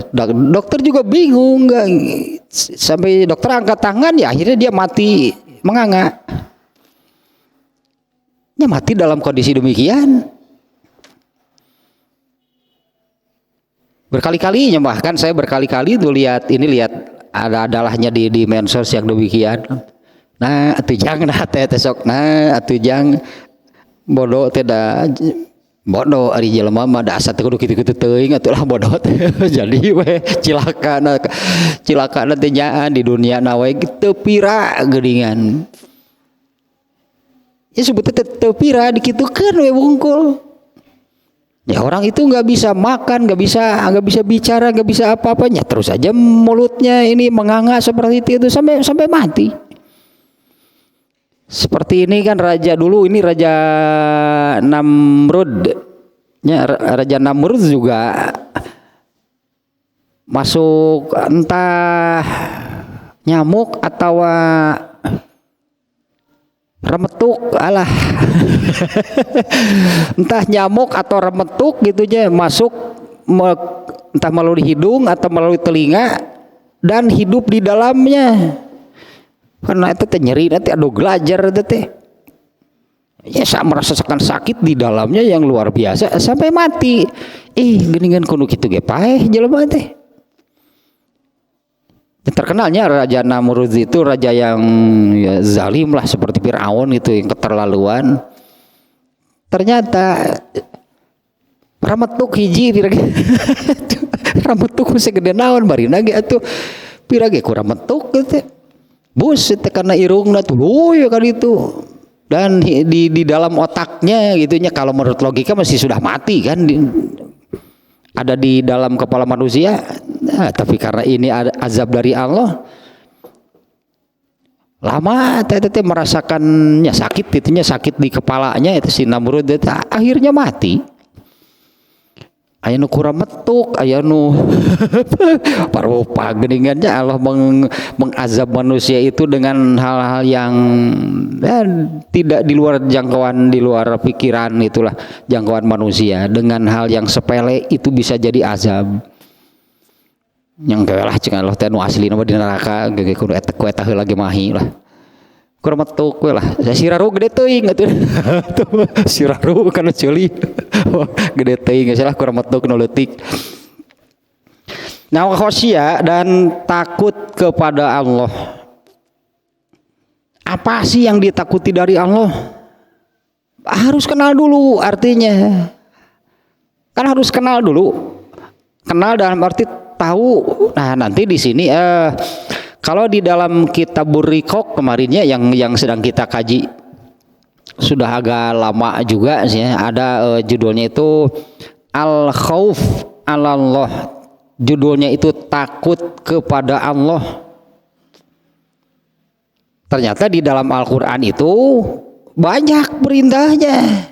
A: Dokter juga bingung, enggak sampai dokter angkat tangan, ya akhirnya dia mati menganga. Ya mati dalam kondisi demikian. Berkali-kalinya, bahkan saya berkali-kali tuh lihat adalahnya di medsos yang demikian. Nah, atujang nah teh sok, nah atujang bodoh teh da bodoh ari jelema mah da asa teh kudu kitu-kitu teuing atuh bodoh teh. Jadi we cilaka teh nyaan di dunia na we teu pira geuningan. Ya sebutnya teu pira dikitukeun we wungkul. Ya orang itu nggak bisa makan, nggak bisa bicara, nggak bisa apa-apanya, terus aja mulutnya ini menganga seperti itu sampai mati. Seperti ini kan raja dulu, ini Raja Namrud. Ya, Raja Namrud juga masuk entah nyamuk atau remetuk, alah entah nyamuk atau remetuk gitunya masuk entah melalui hidung atau melalui telinga dan hidup di dalamnya. Karena itu teh nyeri nanti aduh gelajar teh. Ya saya merasakan sakit di dalamnya yang luar biasa sampai mati. Geuningan kudu kitu ge paeh jelema teh. Terkenalnya Raja Namrud itu raja yang ya, zalim lah seperti Fir'aun itu, yang keterlaluan. Ternyata rametuk hiji pirage rametuk segede naon barina ge atuh pirage ku rametuk teh. buset karena irungna tuh ya kan itu. Dan di dalam otaknya gitunya, kalau menurut logika masih sudah mati kan, ada di dalam kepala manusia. Nah, tapi karena ini ada azab dari Allah, lama teteh merasakannya sakit, itunya sakit di kepalanya itu si Namrud itu, akhirnya mati. Aya nu kurang metuk, aya nu parupa geningannya. Allah mengazab manusia itu dengan hal-hal yang tidak di luar jangkauan, di luar pikiran, itulah jangkauan manusia. Dengan hal yang sepele itu bisa jadi azab. Yang kalah cing Allah teh nu asli nama di neraka ge kudu eta ku eta heula ge mahi lah. Kurang metuk we lah. Siraru gede teuing atuh. Siraru kana ceuli. Gede teuing salah kurang metuk nu leutik. Nah, khosya dan takut kepada Allah. Apa sih yang ditakuti dari Allah? Harus kenal dulu artinya. Kan harus kenal dulu. Kenal dalam arti tahu. Nah, nanti di sini kalau di dalam kitab Burriqoq kemarinnya yang sedang kita kaji, sudah agak lama juga sih, ada judulnya itu Al-Khauf 'alallah. Judulnya itu takut kepada Allah. Ternyata di dalam Al-Qur'an itu banyak perintahnya.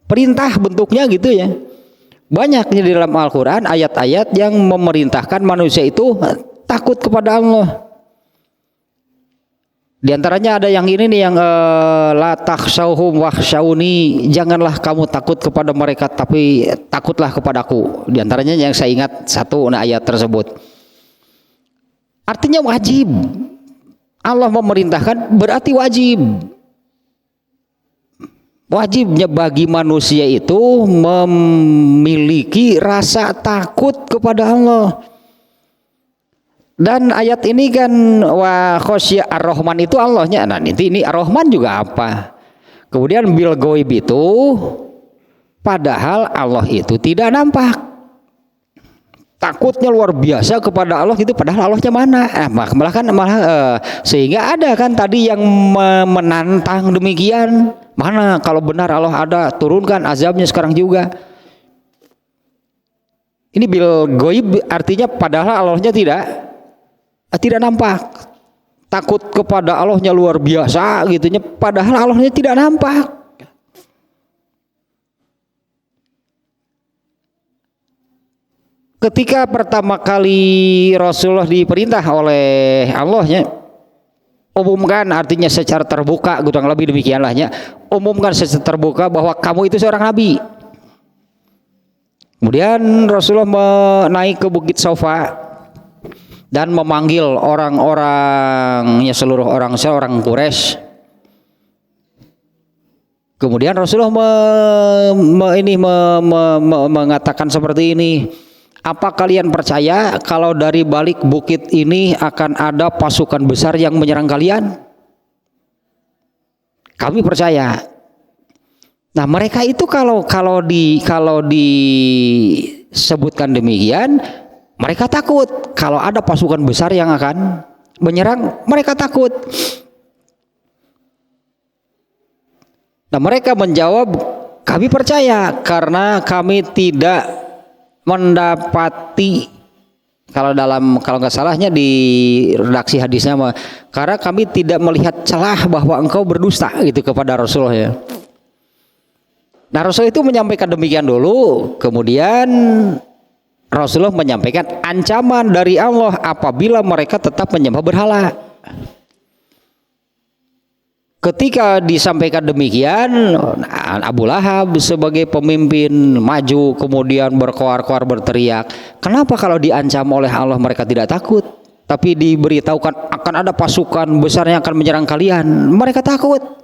A: Perintah bentuknya gitu ya. Banyaknya di dalam Al-Qur'an ayat-ayat yang memerintahkan manusia itu takut kepada Allah. Di antaranya ada yang ini nih, yang la takhshawhum wakhshawni, janganlah kamu takut kepada mereka tapi takutlah kepadaku. Di antaranya yang saya ingat satu ayat tersebut. Artinya wajib. Allah memerintahkan berarti wajib. Wajibnya bagi manusia itu memiliki rasa takut kepada Allah. Dan ayat ini kan wa khosya ar-Rahman itu Allahnya. Nah, ini ar-Rahman juga apa? Kemudian bil goib itu padahal Allah itu tidak nampak. Takutnya luar biasa kepada Allah itu padahal Allahnya mana? Sehingga ada kan tadi yang menantang demikian. Mana kalau benar Allah ada, turunkan azabnya sekarang juga. Ini bil goib artinya padahal Allahnya tidak nampak. Takut kepada Allahnya luar biasa gitunya, padahal Allahnya tidak nampak. Ketika pertama kali Rasulullah diperintah oleh Allahnya, umumkan artinya secara terbuka, kurang lebih demikianlahnya, umumkan secara terbuka bahwa kamu itu seorang nabi. Kemudian Rasulullah naik ke Bukit Safa dan memanggil orang-orangnya, seluruh orang Quraisy. Kemudian Rasulullah mengatakan seperti ini, apa kalian percaya kalau dari balik bukit ini akan ada pasukan besar yang menyerang kalian? Kami percaya. Nah, mereka itu kalau disebutkan demikian, mereka takut kalau ada pasukan besar yang akan menyerang, mereka takut. Nah, mereka menjawab, kami percaya karena kami tidak mendapati, kalau nggak salahnya di redaksi hadisnya, karena kami tidak melihat celah bahwa engkau berdusta gitu kepada Rasulullah ya. Nah, Rasul itu menyampaikan demikian dulu, kemudian Rasulullah menyampaikan ancaman dari Allah apabila mereka tetap menyembah berhala. Ketika disampaikan demikian, Abu Lahab sebagai pemimpin maju kemudian berkoar-koar berteriak, kenapa kalau diancam oleh Allah mereka tidak takut? Tapi diberitahukan akan ada pasukan besar yang akan menyerang kalian, mereka takut.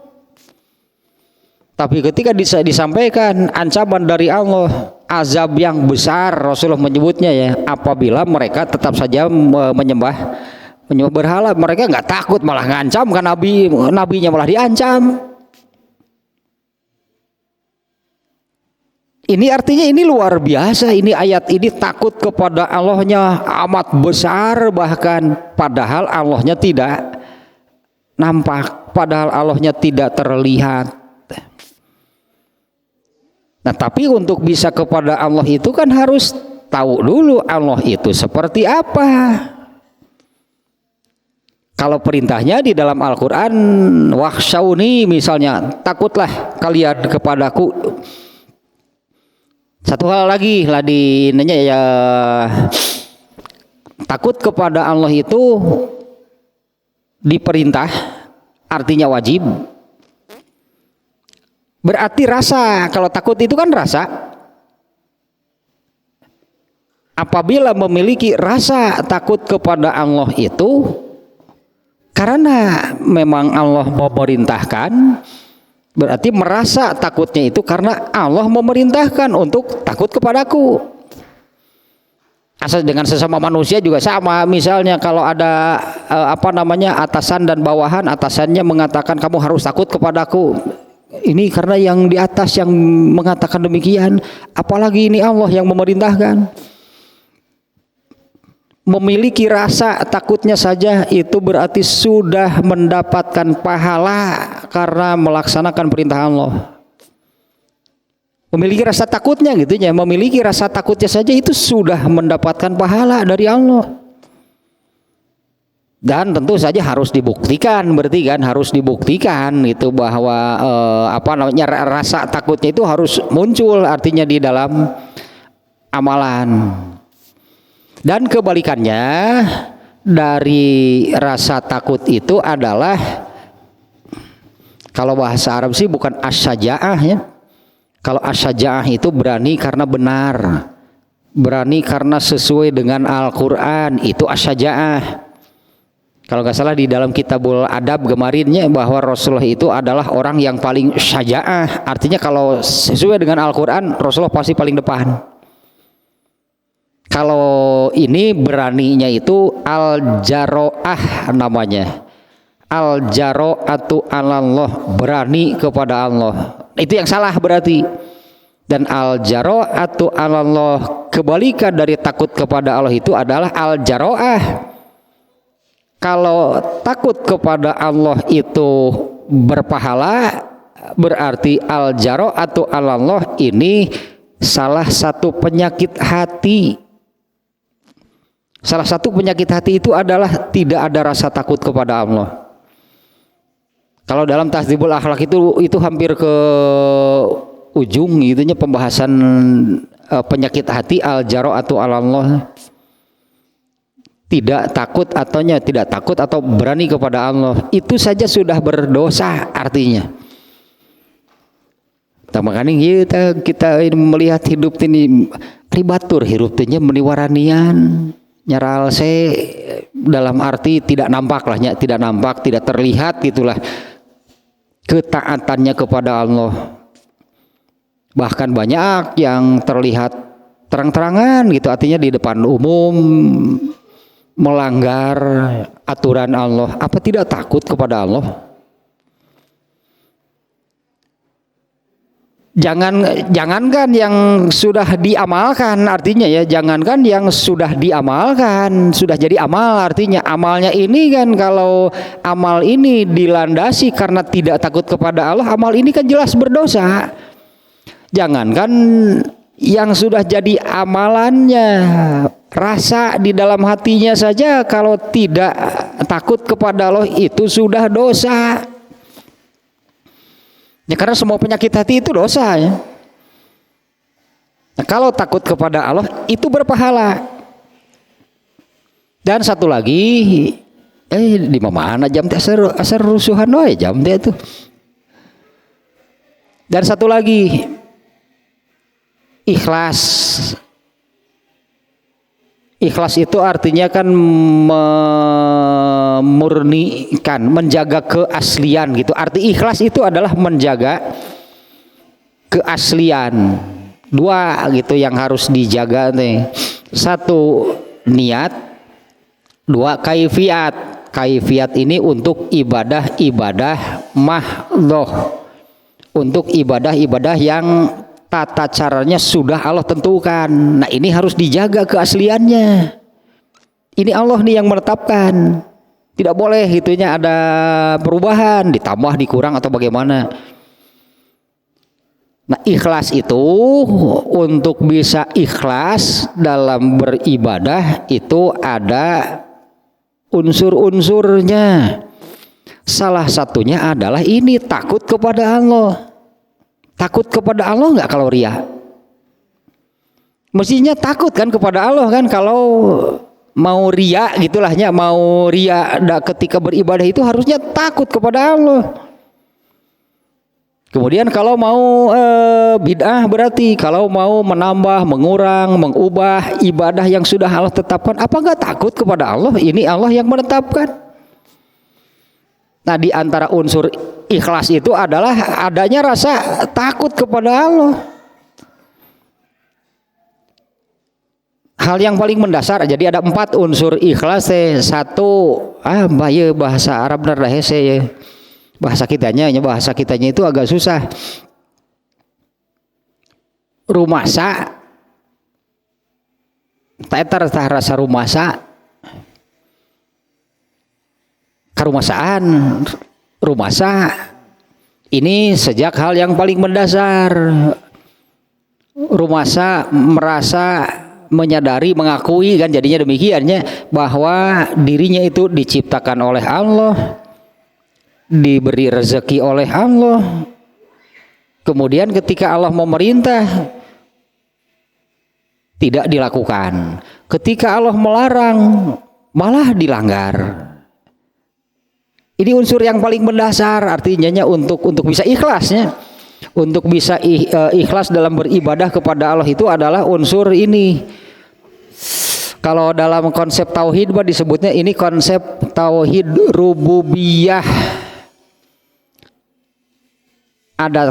A: Tapi ketika disampaikan ancaman dari Allah, azab yang besar, Rasulullah menyebutnya ya, apabila mereka tetap saja menyembah berhala, mereka nggak takut, malah ngancam kan nabinya malah diancam. Ini artinya ini luar biasa, ini ayat ini takut kepada Allahnya amat besar, bahkan padahal Allahnya tidak nampak, padahal Allahnya tidak terlihat. Nah, tapi untuk bisa kepada Allah itu kan harus tahu dulu Allah itu seperti apa. Kalau perintahnya di dalam Al-Quran, wakhsyauni misalnya, takutlah kalian kepadaku. Satu hal lagi lah di nanya ya, takut kepada Allah itu diperintah, artinya wajib. Berarti rasa, kalau takut itu kan rasa. Apabila memiliki rasa takut kepada Allah itu karena memang Allah memerintahkan, berarti merasa takutnya itu karena Allah memerintahkan untuk takut kepadaku. Asal dengan sesama manusia juga sama. Misalnya kalau ada atasan dan bawahan, atasannya mengatakan kamu harus takut kepadaku. Ini karena yang di atas yang mengatakan demikian, apalagi ini Allah yang memerintahkan. Memiliki rasa takutnya saja itu berarti sudah mendapatkan pahala karena melaksanakan perintah Allah. Memiliki rasa takutnya gitu ya, memiliki rasa takutnya saja itu sudah mendapatkan pahala dari Allah. Dan tentu saja harus dibuktikan, berarti kan harus dibuktikan itu bahwa rasa takutnya itu harus muncul artinya di dalam amalan. Dan kebalikannya dari rasa takut itu adalah, kalau bahasa Arab sih bukan asyajaah ya. Kalau asyajaah itu berani karena benar, berani karena sesuai dengan Al-Quran, itu asyajaah. Kalau nggak salah di dalam Kitabul Adab kemarinnya bahwa Rasulullah itu adalah orang yang paling syajaah. Artinya kalau sesuai dengan Al-Quran, Rasulullah pasti paling depan. Kalau ini beraninya itu al-jaro'ah namanya. Al-jaro'atu alallah, berani kepada Allah. Itu yang salah berarti. Dan al-jaro'atu alallah, kebalikan dari takut kepada Allah itu adalah al-jaro'ah. Kalau takut kepada Allah itu berpahala, berarti al-jaro'atu alallah ini salah satu penyakit hati. Salah satu penyakit hati itu adalah tidak ada rasa takut kepada Allah. Kalau dalam Tahdzibul Akhlaq itu hampir ke ujung itunya pembahasan penyakit hati al-jaro'atu alallah. Tidak takut atau berani kepada Allah, itu saja sudah berdosa artinya. Makanya kita melihat hidup ini ribatur, hidup ini meniwaranian nyaral dalam arti tidak nampak lah, tidak nampak, tidak terlihat gitulah ketaatannya kepada Allah. Bahkan banyak yang terlihat terang-terangan gitu, artinya di depan umum melanggar aturan Allah. Apa tidak takut kepada Allah? Jangankan yang sudah diamalkan, artinya ya, jangankan yang sudah diamalkan, sudah jadi amal, artinya amalnya ini kan, kalau amal ini dilandasi karena tidak takut kepada Allah, amal ini kan jelas berdosa. Jangankan yang sudah jadi amalannya, rasa di dalam hatinya saja kalau tidak takut kepada Allah itu sudah dosa. Ya, karena semua penyakit hati itu dosa ya. Nah, kalau takut kepada Allah itu berpahala. Dan satu lagi, di mana jam teh asar rusuhan wae jam teh itu. Dan satu lagi, ikhlas. Ikhlas itu artinya kan memurnikan, menjaga keaslian gitu. Arti ikhlas itu adalah menjaga keaslian. Dua gitu yang harus dijaga nih. Satu niat, dua kaifiat. Kaifiat ini untuk ibadah-ibadah mahdhoh. Untuk ibadah-ibadah yang tata caranya sudah Allah tentukan. Nah, ini harus dijaga keasliannya. Ini Allah nih yang menetapkan. Tidak boleh itunya ada perubahan, ditambah, dikurang atau bagaimana. Nah, ikhlas itu untuk bisa ikhlas dalam beribadah itu ada unsur-unsurnya. Salah satunya adalah ini, takut kepada Allah. Takut kepada Allah nggak kalau riya? Mestinya takut kan kepada Allah kan, kalau mau riya gitulahnya, mau riya ketika beribadah itu harusnya takut kepada Allah. Kemudian kalau mau bid'ah berarti kalau mau menambah, mengurang, mengubah ibadah yang sudah Allah tetapkan, apa enggak takut kepada Allah? Ini Allah yang menetapkan. Nah, di antara unsur ikhlas itu adalah adanya rasa takut kepada Allah. Hal yang paling mendasar, jadi ada 4 unsur ikhlas. Satu, bahasa Arab benar hese ya. Bahasa kitanya itu agak susah. Rumasa, taetar rasa rumasa, karumasaan, rumasa. Ini sejak hal yang paling mendasar. Rumasa merasa, menyadari, mengakui kan, jadinya demikiannya bahwa dirinya itu diciptakan oleh Allah, diberi rezeki oleh Allah. Kemudian ketika Allah memerintah tidak dilakukan, ketika Allah melarang malah dilanggar. Ini unsur yang paling mendasar, artinya untuk bisa ikhlasnya, untuk bisa ikhlas dalam beribadah kepada Allah itu adalah unsur ini. Kalau dalam konsep tauhid disebutnya ini konsep tauhid rububiyah. Ada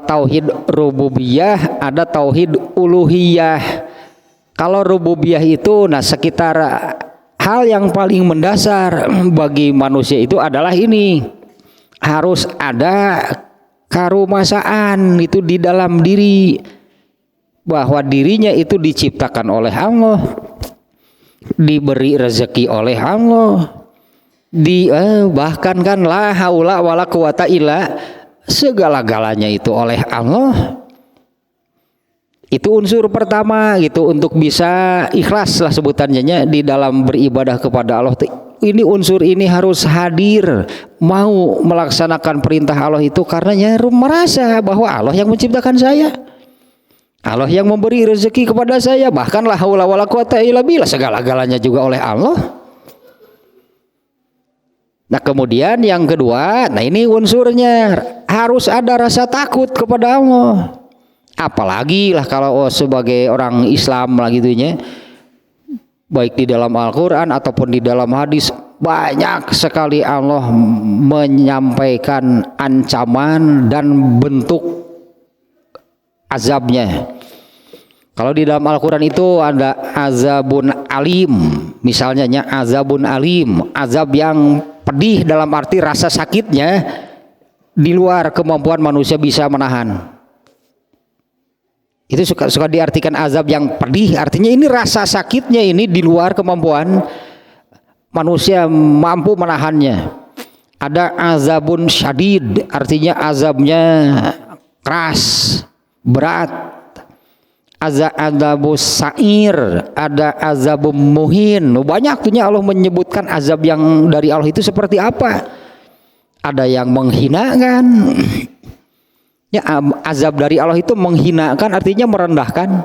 A: tauhid rububiyah, ada tauhid uluhiyah. Kalau rububiyah itu sekitar hal yang paling mendasar bagi manusia itu adalah ini, harus ada karumasaan itu di dalam diri, bahwa dirinya itu diciptakan oleh Allah, diberi rezeki oleh Allah, bahkan kan la haula wala quwata illa, segala-galanya itu oleh Allah. Itu unsur pertama gitu, untuk bisa ikhlas lah sebutannya di dalam beribadah kepada Allah. Ini unsur ini harus hadir, mau melaksanakan perintah Allah itu karenanya merasa bahwa Allah yang menciptakan saya, Allah yang memberi rezeki kepada saya, bahkan la haula wala quwata illa billah, segala-galanya juga oleh Allah. Nah, kemudian yang kedua, ini unsurnya harus ada rasa takut kepada Allah. Apalagi lah kalau sebagai orang Islam lah gitunya, baik di dalam Al-Quran ataupun di dalam hadis, banyak sekali Allah menyampaikan ancaman dan bentuk azabnya. Kalau di dalam Al-Quran itu ada azabun alim, misalnya azabun alim, azab yang pedih dalam arti rasa sakitnya di luar kemampuan manusia bisa menahan. Itu suka diartikan azab yang pedih, artinya ini rasa sakitnya ini di luar kemampuan manusia mampu menahannya. Ada azabun syadid, artinya azabnya keras, berat. Azabus sa'ir, ada azabum muhin. Banyak tuhnya Allah menyebutkan azab yang dari Allah itu seperti apa. Ada yang menghinakan. Ya, azab dari Allah itu menghinakan, artinya merendahkan.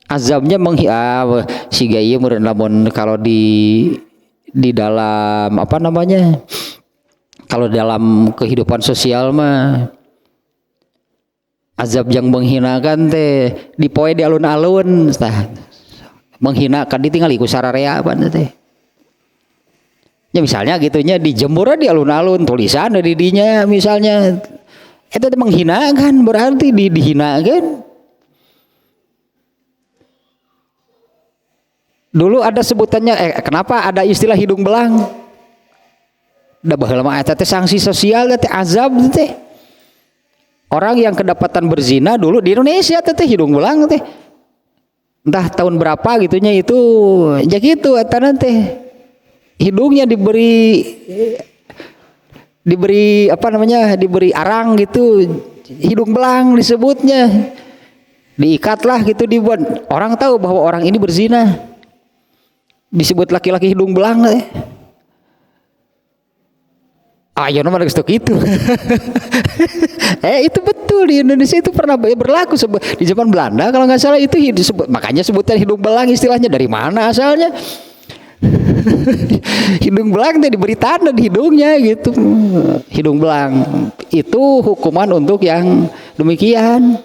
A: Azabnya si gaya merendamun kalau di dalam apa namanya? Kalau dalam kehidupan sosial mah azab yang menghinakan teh dipoe di alun-alun, menghinakan ditinggali ku sararea apa teh. Ya misalnya gitunya dijemur di alun-alun, tulisan di dinya misalnya, itu menghinakan, berarti dihinakan. Dulu ada sebutannya, kenapa ada istilah hidung belang? Da baheula mah eta teh sanksi sosial teh, azab teh. Orang yang kedapatan berzina dulu di Indonesia teh hidung belang teh. Entah tahun berapa gitunya itu, ya gitu eta teh. hidungnya diberi apa namanya, diberi arang gitu, hidung belang disebutnya, diikatlah gitu, dibuat orang tahu bahwa orang ini berzina, disebut laki-laki hidung belang. Ayo nomor itu. Itu betul, di Indonesia itu pernah berlaku di zaman Belanda kalau nggak salah, itu disebut, makanya sebutan hidung belang istilahnya. Dari mana asalnya? Hidung belang itu diberi tanda di hidungnya gitu. Hidung belang itu hukuman untuk yang demikian.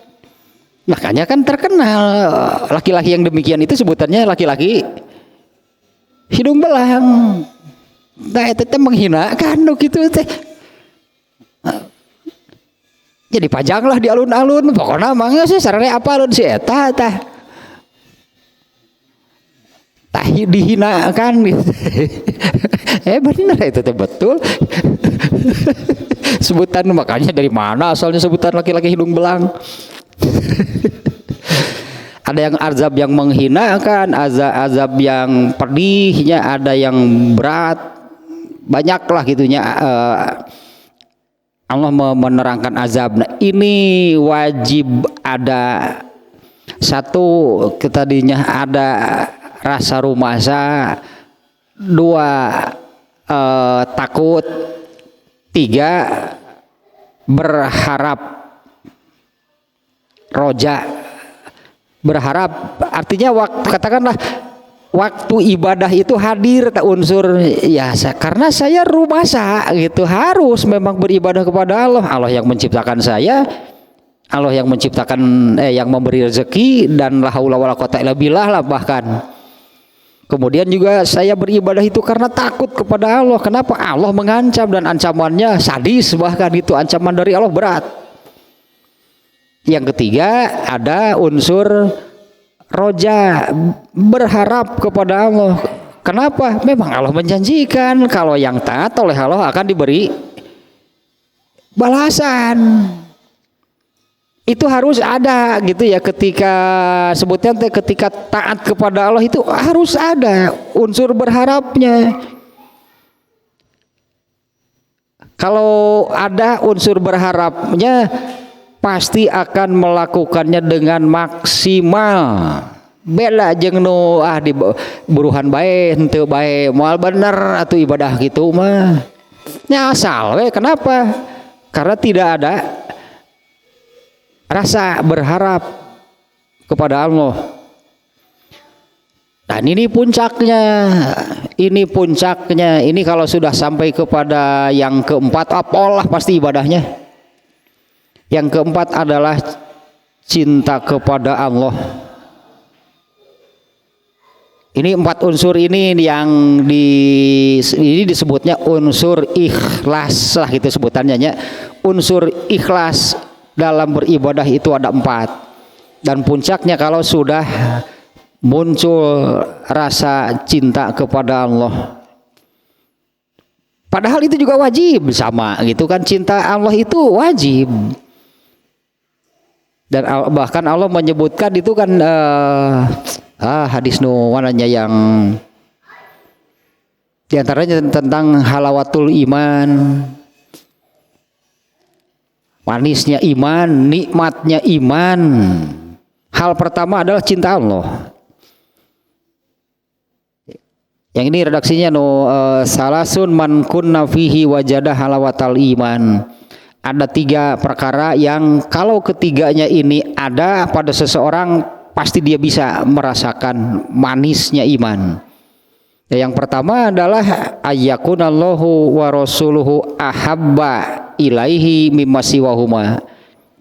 A: Makanya kan terkenal laki-laki yang demikian itu sebutannya laki-laki hidung belang. Nah itu teh menghinakan gitu teh. Jadi pajanglah di alun-alun, pokoknya mangga sih sarane apa alun si eta tah dihinakan gitu. Benar itu teh betul. Sebutan, makanya dari mana asalnya sebutan laki-laki hidung belang. Ada yang azab yang menghinakan, azab yang pedihnya, ada yang berat, banyaklah gitunya. Allah menerangkan azab. Nah, ini wajib ada satu, tadinya ada rasa rumasa, dua takut, tiga berharap, roja, berharap. Artinya katakanlah waktu ibadah itu hadir tak unsur ya, karena saya rumasa gitu, harus memang beribadah kepada Allah. Allah yang menciptakan saya, Allah yang menciptakan yang memberi rezeki, dan la haula wala quwata illa billah lah bahkan. Kemudian juga saya beribadah itu karena takut kepada Allah. Kenapa? Allah mengancam, dan ancamannya sadis, bahkan itu ancaman dari Allah berat. Yang ketiga ada unsur roja, berharap kepada Allah. Kenapa? Memang Allah menjanjikan kalau yang taat oleh Allah akan diberi balasan. Itu harus ada gitu ya, ketika sebutnya ketika taat kepada Allah itu harus ada unsur berharapnya. Kalau ada unsur berharapnya, pasti akan melakukannya dengan maksimal. Beda jeung nu di buruhan bae, henteu bae moal bener atuh ibadah gitu mah. Nyasal we. Kenapa? Karena tidak ada rasa berharap kepada Allah. Dan ini puncaknya. Ini kalau sudah sampai kepada yang keempat, apalah pasti ibadahnya. Yang keempat adalah cinta kepada Allah. Ini 4 unsur ini yang ini disebutnya unsur ikhlas lah gitu sebutannya ya. Unsur ikhlas dalam beribadah itu ada 4. Dan puncaknya kalau sudah muncul rasa cinta kepada Allah. Padahal itu juga wajib sama gitu kan, cinta Allah itu wajib. Dan bahkan Allah menyebutkan itu kan hadis nuwananya yang diantaranya tentang halawatul iman, manisnya iman, nikmatnya iman. Hal pertama adalah cinta Allah. Yang ini redaksinya salasun man kunna fihi wajada halawatal iman. Ada 3 perkara yang kalau ketiganya ini ada pada seseorang, pasti dia bisa merasakan manisnya iman. Yang pertama adalah ayyakunallahu wa rasuluhu ahabba ilaihi mimma siwahuma.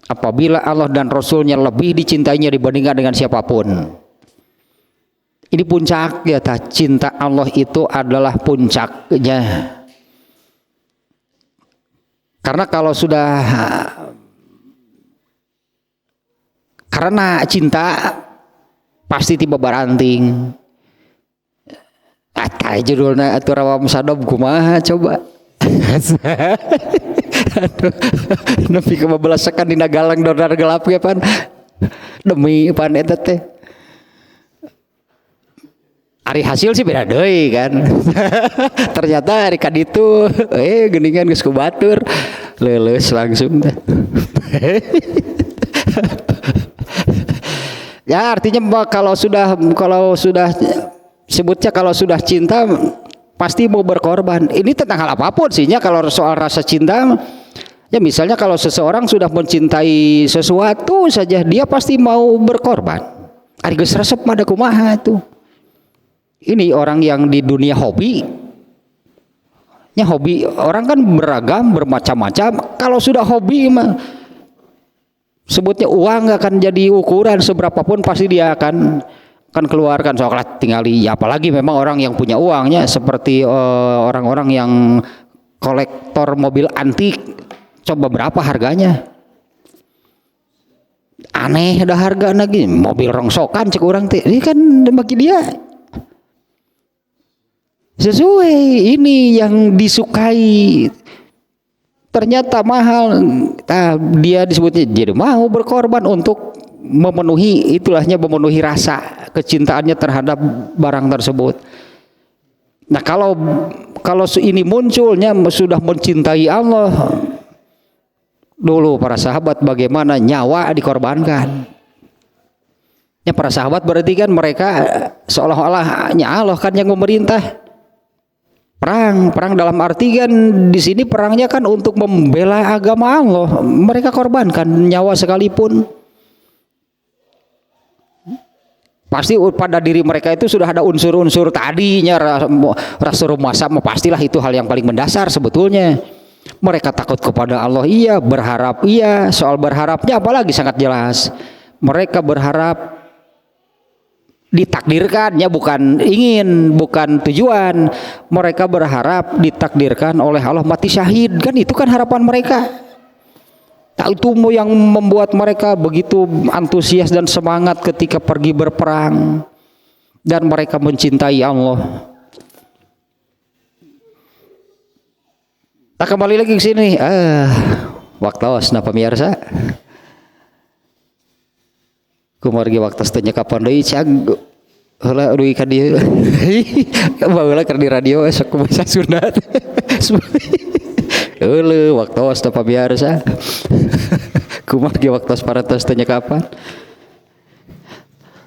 A: Apabila Allah dan Rasulnya lebih dicintainya dibandingkan dengan siapapun. Ini puncak ya, cinta Allah itu adalah puncaknya. Karena kalau sudah karena cinta pasti tiba baranting. Atai judulna atuh rawam sadom kumaha coba. Nepi ka babelasakan dina galang dodar gelap ge pan. Demi pan eta teh. Ari hasil sih beda deui kan. Ternyata ari kaditu geuningan geus ku batur leuleus langsung teh. Ya artinya kalau sudah sebutnya kalau sudah cinta pasti mau berkorban. Ini tentang hal apapun sihnya kalau soal rasa cinta. Ya misalnya kalau seseorang sudah mencintai sesuatu saja dia pasti mau berkorban. Ari geus resep mah da kumaha tuh. Ini orang yang di dunia hobi. Ya hobi orang kan beragam, bermacam-macam. Kalau sudah hobi mah sebutnya uang gak akan jadi ukuran seberapapun pasti dia akan keluarkan soalnya tinggali ya, apalagi memang orang yang punya uangnya seperti orang-orang yang kolektor mobil antik. Coba berapa harganya? Aneh dah harga lagi mobil rongsokan cek orang teh. Ini kan bagi dia sesuai ini yang disukai ternyata mahal. Nah, dia disebutnya jadi mau berkorban untuk memenuhi itulahnya memenuhi rasa kecintaannya terhadap barang tersebut. Nah kalau ini munculnya sudah mencintai Allah dulu para sahabat bagaimana nyawa dikorbankan. Ya para sahabat berarti kan mereka seolah-olah Allah kan yang memerintah. Perang dalam arti kan di sini perangnya kan untuk membela agama Allah. Mereka korbankan nyawa sekalipun. Pasti pada diri mereka itu sudah ada unsur-unsur tadinya rasa rumasa, pastilah itu hal yang paling mendasar sebetulnya. Mereka takut kepada Allah iya, berharap iya. Soal berharapnya apalagi sangat jelas. Mereka berharap ditakdirkan ya, bukan ingin, bukan tujuan. Mereka berharap ditakdirkan oleh Allah mati syahid, kan itu kan harapan mereka. Tak itu yang membuat mereka begitu antusias dan semangat ketika pergi berperang dan mereka mencintai Allah. Nah kembali lagi ke sini, waktos na pemirsa. Kumargi waktos tanya kapan deui cag heula duit ka dieu. Baheula keur di radio esok ku bahasa sunat. Heula waktos na pemirsa. Kumargi waktos parantos tanya kapan.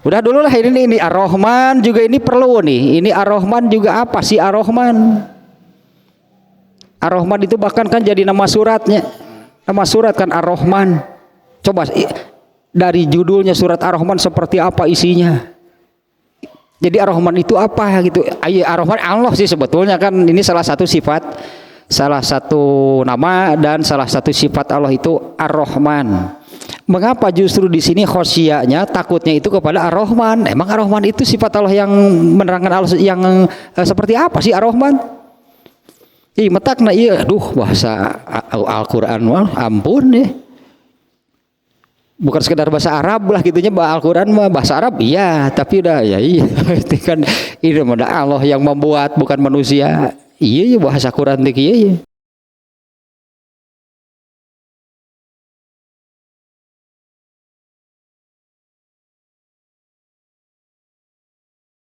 A: Udah dulu lah ini Ar-Rahman juga ini perlu nih. Ini Ar-Rahman juga apa sih Ar-Rahman? Ar-Rahman itu bahkan kan jadi nama suratnya. Nama surat kan Ar-Rahman. Coba dari judulnya surat Ar-Rahman seperti apa isinya. Jadi Ar-Rahman itu apa gitu. Ar-Rahman Allah sih sebetulnya kan ini salah satu sifat, salah satu nama dan salah satu sifat Allah itu Ar-Rahman. Mengapa justru di sini khosyanya takutnya itu kepada Ar-Rahman? Emang Ar-Rahman itu sifat Allah yang menerangkan Allah yang seperti apa sih Ar-Rahman? Metakna iya, aduh bahasa Al-Quran mah ampun ya. Bukan sekedar bahasa Arab lah gitunya, Al-Quran mah bahasa Arab iya, tapi udah ya iya. Itu kan ini Allah yang membuat bukan manusia. Iya bahasa Quran teh iya.